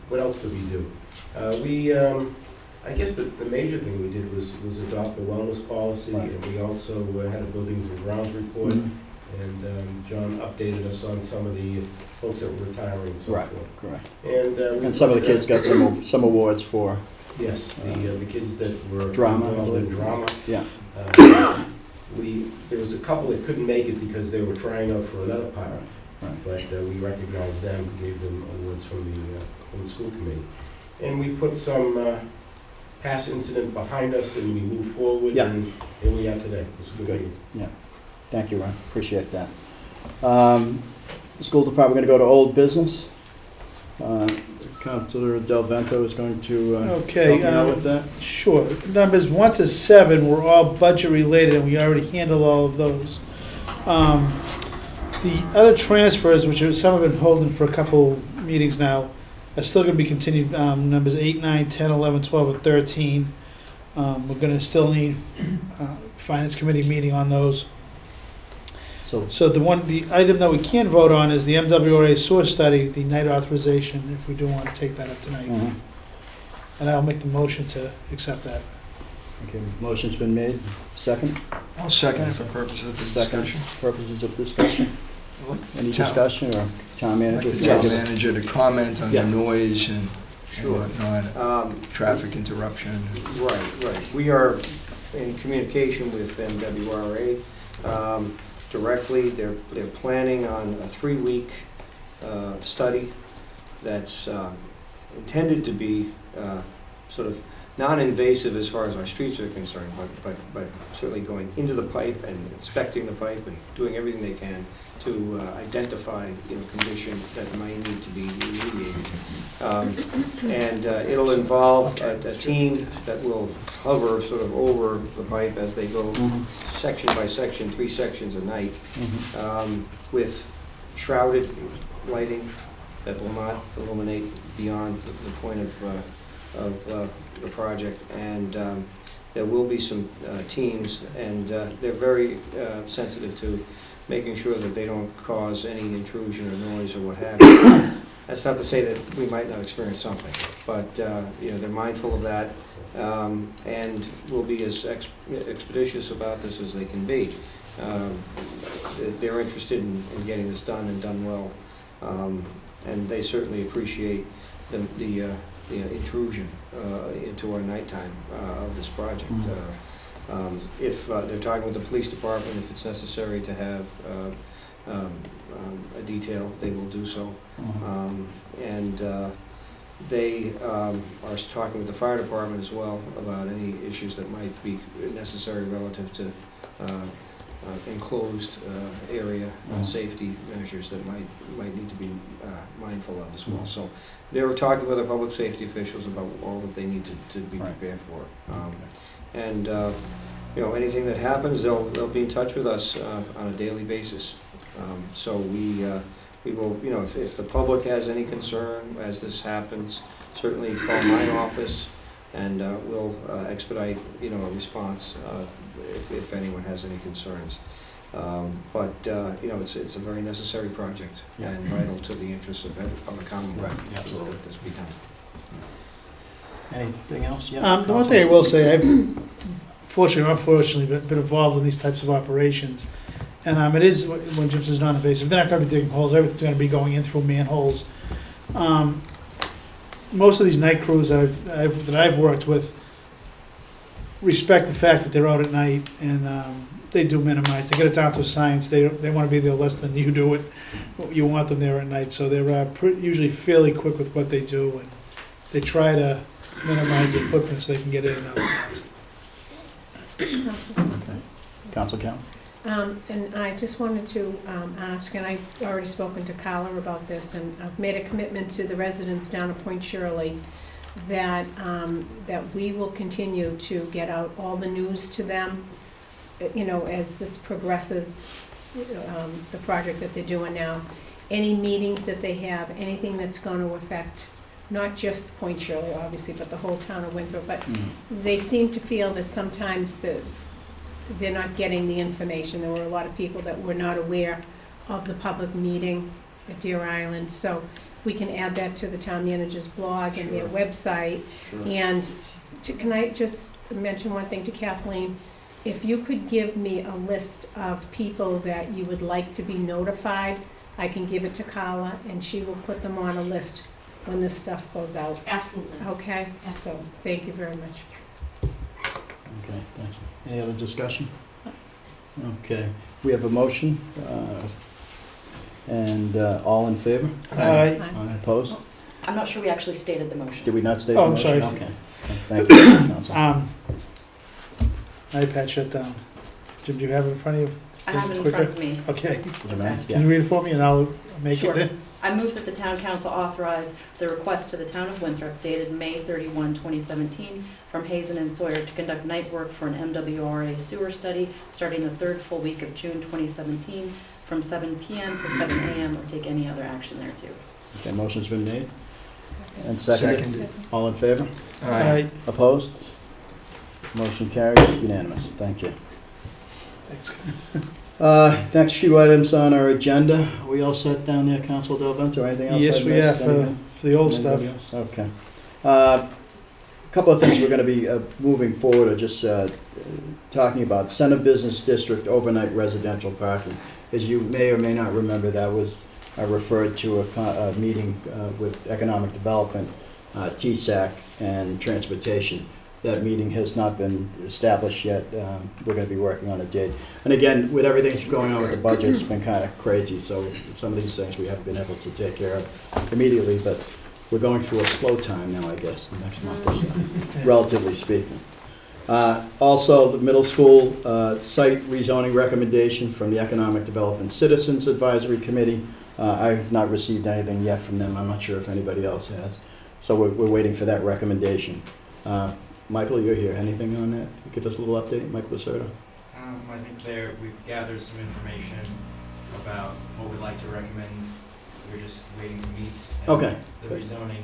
What else did we do? I guess the major thing we did was adopt a wellness policy, Right. and we also had a buildings and grounds report. Mhm. And John updated us on some of the folks that were retiring and so Right, forth. correct. And And some of the kids got some awards for, Yes, the kids that were Drama, I involved in believe. drama. yeah. There was a couple that couldn't make it because they were trying out for another part, Right. but we recognized them, gave them awards from the school committee. And we put some past incident behind us, and we moved forward, Yeah. and here we are today. It's a good Good. meeting. Thank you, Ron, appreciate that. The school department, we're gonna go to old business. Counselor Del Vento is going to Okay, help me out with that. Sure. Numbers 1 to 7 were all budget-related, and we already handled all of those. The other transfers, which some have been holding for a couple meetings now, are still going to be continued, numbers 8, 9, 10, 11, 12, and 13. We're going to still need Finance Committee meeting on those. So the item that we can vote on is the MWRA source study, the night authorization, if we do want to take that up tonight. Mhm. And I'll make the motion to accept that. Okay, motion's been made, second? I'll second it for purposes of the Second, discussion. purposes of discussion. Any Town- discussion, or town I'd manager? like the town manager to comment on Yeah. the noise and Sure. whatnot, traffic interruption. Right. We are in communication with MWRA directly. They're planning on a 3-week study that's intended to be sort of non-invasive as far as our streets are concerned, but certainly going into the pipe and inspecting the pipe and doing everything they can to identify, conditions that might need to be remediated. And it'll involve a team that will hover sort of over the pipe as they go section by section, 3 sections a night, with shrouded lighting that will not illuminate beyond the point of the project. And there will be some teams, and they're very sensitive to making sure that they don't cause any intrusion or noise or what have you. That's not to say that we might not experience something, but they're mindful of that, and will be as expeditious about this as they can be. They're interested in getting this done and done well, and they certainly appreciate the intrusion into our nighttime of this project. If they're talking with the police department, if it's necessary to have a detail, they will do so. And they are talking with the fire department as well about any issues that might be necessary relative to enclosed area safety measures that might need to be mindful of as well. So they were talking with our public safety officials about all that they need to be prepared for. And anything that happens, they'll be in touch with us on a daily basis. So we will, if the public has any concern as this happens, certainly call my office, and we'll expedite, a response if anyone has any concerns. But it's a very necessary project and vital to the interests of the Commonwealth. Absolutely, that this be done. Anything else? The one thing I will say, I've fortunately or unfortunately been involved in these types of operations. And it is, when Jim says non-invasive, they're not going to be digging holes, everything's going to be going in through manholes. Most of these night crews that I've worked with respect the fact that they're out at night, and they do minimize, they get it down to a science, they want to be there less than you do it. You want them there at night, so they're usually fairly quick with what they do, and they try to minimize their footprint so they can get in and out fast. Council Count? And I just wanted to ask, and I've already spoken to Carla about this, and I've made a commitment to the residents down at Point Shirley that, that we will continue to get out all the news to them, you know, as this progresses, the project that they're doing now. Any meetings that they have, anything that's going to affect not just Point Shirley, obviously, but the whole town of Winthrop. But they seem to feel that sometimes they're not getting the information. There were a lot of people that were not aware of the public meeting at Deer Island. So we can add that to the town manager's blog and their website. Sure. And can I just mention one thing to Kathleen? If you could give me a list of people that you would like to be notified, I can give it to Carla, and she will put them on a list when this stuff goes out. Absolutely. Okay? So, thank you very much. Okay, thank you. Any other discussion? Okay, we have a motion, and all in favor? Aye. Opposed? I'm not sure we actually stated the motion. Did we not state the Oh, I'm motion? sorry. Okay, thank you, Council. iPad shut down. Jim, do you have it in front of you? I have it in Quicker? front of me. Okay. Would you mind? Can you read it for me and I'll make Sure. it? I move that the town council authorize the request to the town of Winthrop dated May 31, 2017, from Hazen and Sawyer to conduct night work for an MWRA sewer study starting the third full week of June 2017 from 7 p.m. to 7 a.m. or take any other action there too. Okay, motion's been made and seconded. All in favor? Aye. Opposed? Motion carries unanimous. Thank you. Thanks. Next few items on our agenda. Are we all set down there, Council Del Vento, or anything else? Yes, I we missed? have Anything? for the old Anybody stuff. else? Okay. A couple of things we're going to be moving forward, or just talking about Center Business District overnight residential parking. As you may or may not remember, that was referred to a meeting with Economic Development, TSAC, and Transportation. That meeting has not been established yet. We're going to be working on a date. And again, with everything that's going on with the budget, it's been kind of crazy. So some of these things we haven't been able to take care of immediately, but we're going through a slow time now, I guess, the next month or so, relatively speaking. Also, the middle school site rezoning recommendation from the Economic Development Citizens Advisory Committee. I have not received anything yet from them. I'm not sure if anybody else has. So we're waiting for that recommendation. Michael, you're here. Anything on that? Give us a little update, Michael Lacerda. I think we've gathered some information about what we'd like to recommend. We're just waiting to meet. And Okay. The rezoning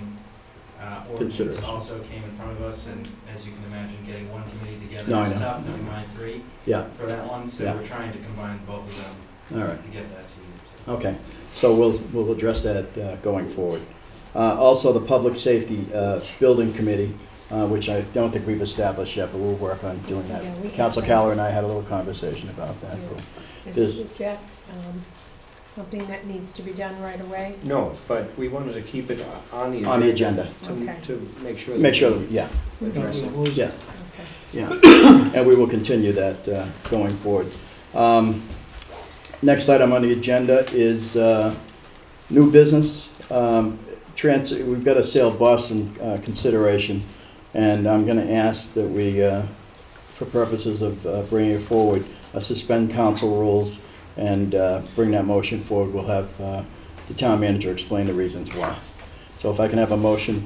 ordinance also came in front of us, and as you can imagine, getting one committee together is tough, never mind three for that one. So we're trying to combine both of them to get that to you. So. Okay. So we'll address that going forward. Also, the Public Safety Building Committee, which I don't think we've established yet, but we'll work on doing that. Yeah, Council Caller and I had a little conversation about that. Is that something that needs to be done right away? No, but we wanted to keep it on the agenda. On the agenda. To make sure. Yeah. Address it. Yeah. Okay. Yeah. And we will continue that going forward. Next item on the agenda is new business. We've got a sale of Boston consideration, and I'm going to ask that we, for purposes of bringing it forward, suspend council rules and bring that motion forward. We'll have the town manager explain the reasons why. So if I can have a motion.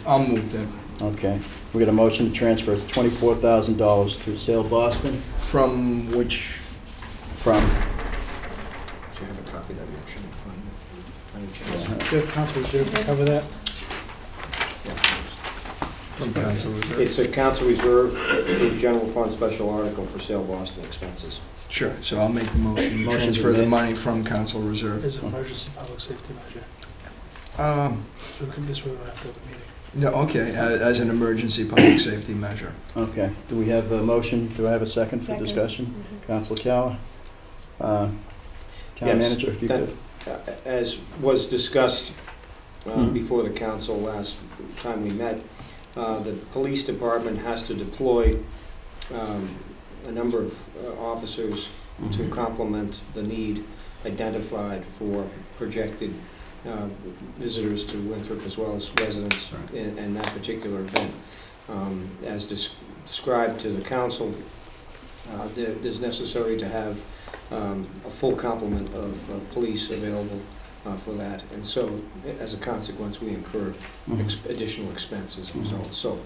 I'll move that. Okay. We got a motion to transfer $24,000 to sale Boston. From which? From. So you have a copy of that motion in front of you. Do you have council reserve to cover that? From council reserve. It's a council reserve, the general fund special article for sale Boston expenses. Sure, so I'll make the motion, Motion's transfer been the made. money from council reserve. As an emergency public safety measure. So this way we don't have to have a meeting. No, okay, as an emergency public safety measure. Okay. Do we have a motion? Do I have a second for Second. discussion? Mhm. Council Caller? Town Yes, manager, if you that- could. As was discussed Mhm. before the council last time we met, the police department has to deploy a number of officers to Mhm. complement the need identified for projected visitors to Winthrop as well as residents in that particular event. As described to the council There's necessary to have a full complement of police available for that. And so, as a consequence, we incur additional expense as a result. So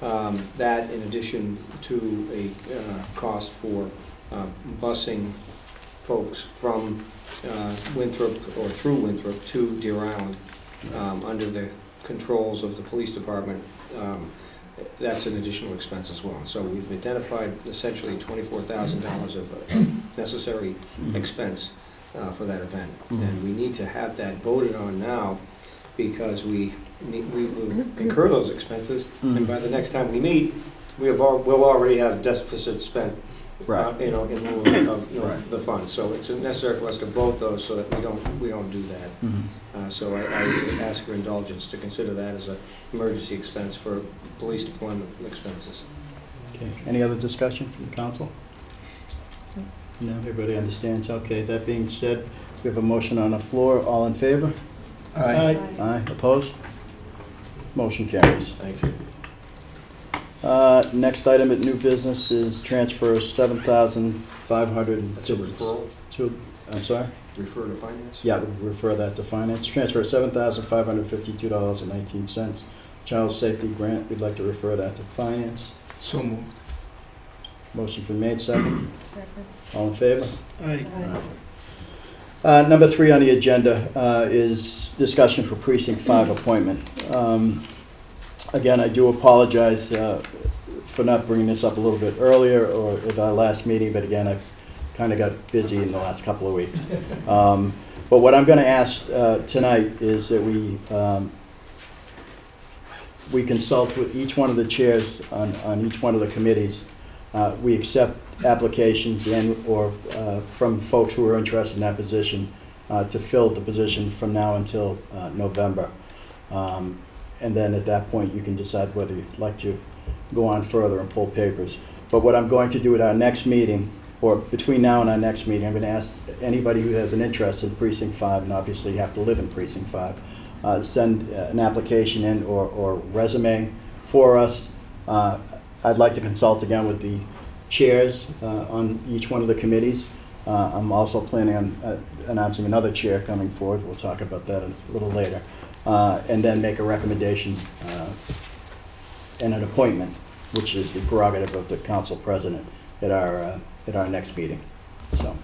that, in addition to a cost for busing folks from Winthrop or through Winthrop to Deer Island under the controls of the police department, that's an additional expense as well. So we've identified essentially $24,000 of necessary expense for that event. And we need to have that voted on now because we will incur those expenses, and by the next time we meet, we'll already have deficit spent, in lieu of the fund. So it's necessary for us to vote those so that we don't do that. So I ask for indulgence to consider that as an emergency expense for police deployment expenses. Okay, any other discussion from the council? No, everybody understands? Okay, that being said, we have a motion on the floor. All in favor? Aye. Aye, opposed? Motion carries. Thank you. Next item at new business is transfer $7,500. That's a referral? I'm sorry? Refer to finance? Yeah, we'll refer that to finance. Transfer $7,552.19. Child safety grant, we'd like to refer that to finance. So moved. Motion been made, second. All in favor? Aye. Number 3 on the agenda is discussion for Precinct 5 appointment. Again, I do apologize for not bringing this up a little bit earlier or at our last meeting, but again, I've kind of got busy in the last couple of weeks. But what I'm going to ask tonight is that we consult with each one of the chairs on each one of the committees. We accept applications or from folks who are interested in that position to fill the position from now until November. And then at that point, you can decide whether you'd like to go on further and pull papers. But what I'm going to do at our next meeting, or between now and our next meeting, I'm going to ask anybody who has an interest in Precinct 5, and obviously you have to live in Precinct 5, send an application in or resume for us. I'd like to consult again with the chairs on each one of the committees. I'm also planning on announcing another chair coming forward. We'll talk about that a little later. And then make a recommendation and an appointment, which is the prerogative of the council president at our next meeting. So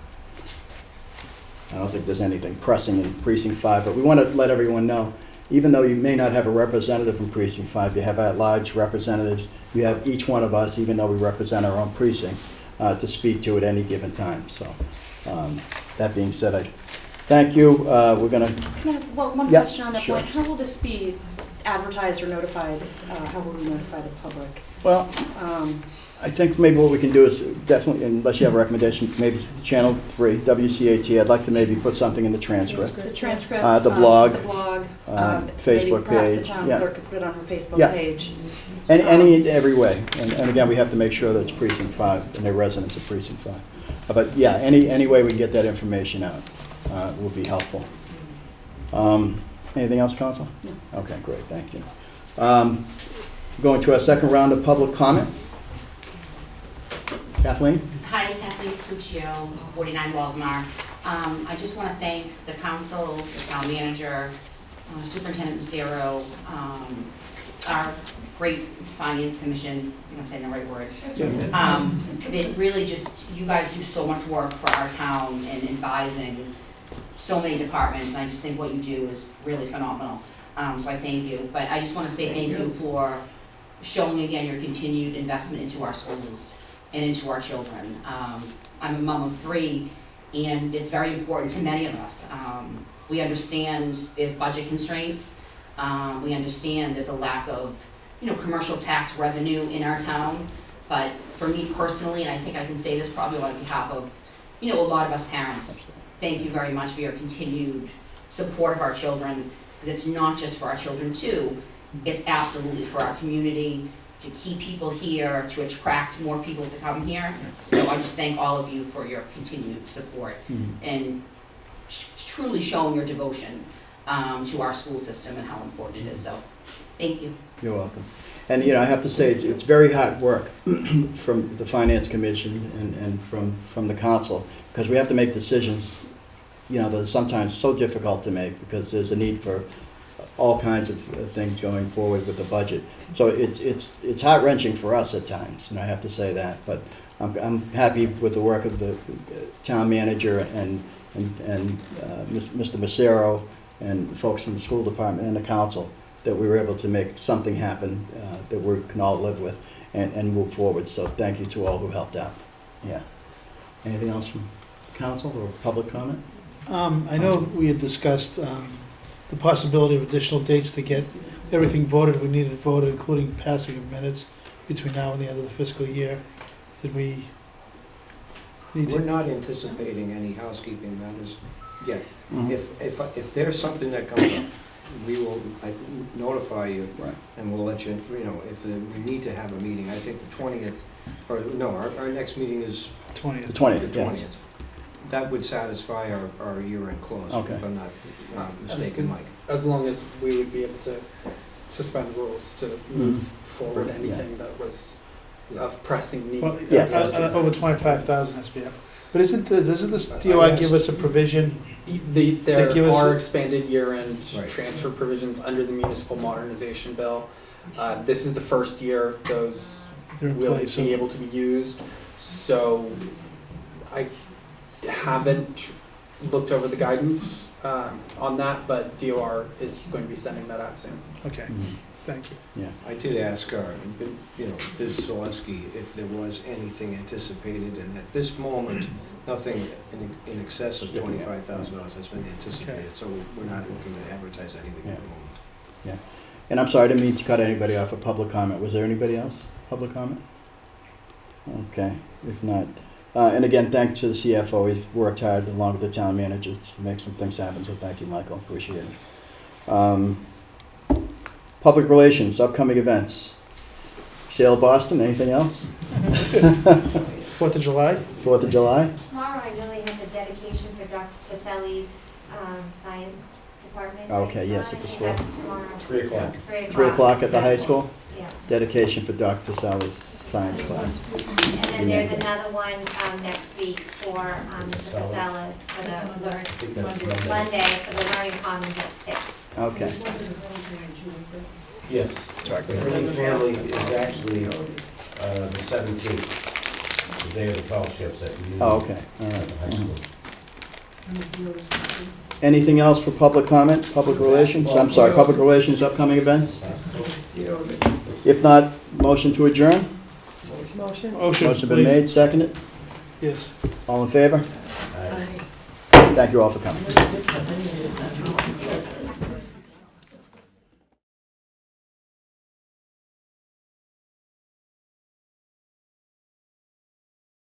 I don't think there's anything pressing in Precinct 5, but we want to let everyone know, even though you may not have a representative from Precinct 5, you have at-large representatives. You have each one of us, even though we represent our own precinct, to speak to at any given time. So that being said, I thank you. We're going to... Can I have one question on that point? How will this be advertised or notified? How will we notify the public? Well, I think maybe what we can do is definitely, unless you have a recommendation, maybe Channel 3, WCAT, I'd like to maybe put something in the transcript. The transcript, the blog, maybe Facebook perhaps page. the town clerk could put it on her Facebook page. Every way. And again, we have to make sure that it's Precinct 5 and they're residents of Precinct 5. But yeah, any way we can get that information out will be helpful. Anything else, Council? No. Okay, great, thank you. Going to our second round of public comment. Kathleen? Hi, Kathleen Puccio, 49 Waldemar. I just want to thank the council, the town manager, Superintendent Massero, our great finance commission, I think I'm saying the right word. That really just, you guys do so much work for our town and advising so many departments, and I just think what you do is really phenomenal. So I thank you. But I just want to say thank you for showing again your continued investment into our schools and into our children. I'm a mom of 3, and it's very important to many of us. We understand there's budget constraints. We understand there's a lack of, commercial tax revenue in our town. But for me personally, and I think I can say this probably on behalf of, a lot of us parents, thank you very much for your continued support of our children, because it's not just for our children too, it's absolutely for our community, to keep people here, to attract more people to come here. So I just thank all of you for your continued support and truly showing your devotion to our school system and how important it is. So thank you. You're welcome. And, you know, I have to say, it's very hard work from the Finance Commission and from the council, because we have to make decisions, you know, that are sometimes so difficult to make, because there's a need for all kinds of things going forward with the budget. So it's heart-wrenching for us at times, and I have to say that. But I'm happy with the work of the town manager and Mr. Macero and the folks from the school department and the council, that we were able to make something happen that we can all live with and move forward. So thank you to all who helped out. Yeah. Anything else from council or public comment? I know we had discussed the possibility of additional dates to get everything voted we needed voted, including passing of minutes between now and the end of the fiscal year. Did we need to? We're not anticipating any housekeeping matters yet. Mhm. If there's something that comes up, we will notify you, Right. and we'll let you, you know, if we need to have a meeting. I think the 20th, or no, our next meeting is 20th. The 20th, the yes. 20th. That would satisfy our year-end close, Okay. if I'm not mistaken, Mike. As long as we would be able to suspend rules to move forward Yeah. anything that was of pressing need. Well, Yes. over 25,000 has to be up. But doesn't this DOI give us a provision? There give us are a- expanded year-end Right. transfer provisions under the municipal modernization bill. This is the first year those They're in will place, be so- able to be used. So I haven't looked over the guidance on that, but DOR is going to be sending that out soon. Okay, Mhm. thank you. Yeah. I did ask our, you know, Ms. Zaleski if there was anything anticipated, and at this moment, nothing in excess of $25,000 has been anticipated, so we're not looking to advertise anything at the moment. And I'm sorry, I didn't mean to cut anybody off for public comment. Was there anybody else? Public comment? Okay, if not. And again, thanks to the CFO. He's worked hard along with the town manager to make some things happen, so thank you, Michael. Appreciate it. Public relations, upcoming events. Sale of Boston, anything else? 4th of July? 4th of July? Tomorrow, I know they have the dedication for Dr. Taselli's science department. Okay, yes, at the I think school. that's tomorrow. 3 o'clock. 3 o'clock at the high school? Yeah. Dedication for Dr. Sally's science class. And then there's another one next week for Mr. Casellas for the Monday for the Learning Commons at 6. Okay. Yes. Early family is actually the 17th, the day of the call shifts at the Oh, okay, all at right. the high school. Anything else for public comment, public relations? I'm sorry, public relations, upcoming events? If not, motion to adjourn? Motion? Motion been made, seconded? Yes. All in favor? Aye. Thank you all for coming.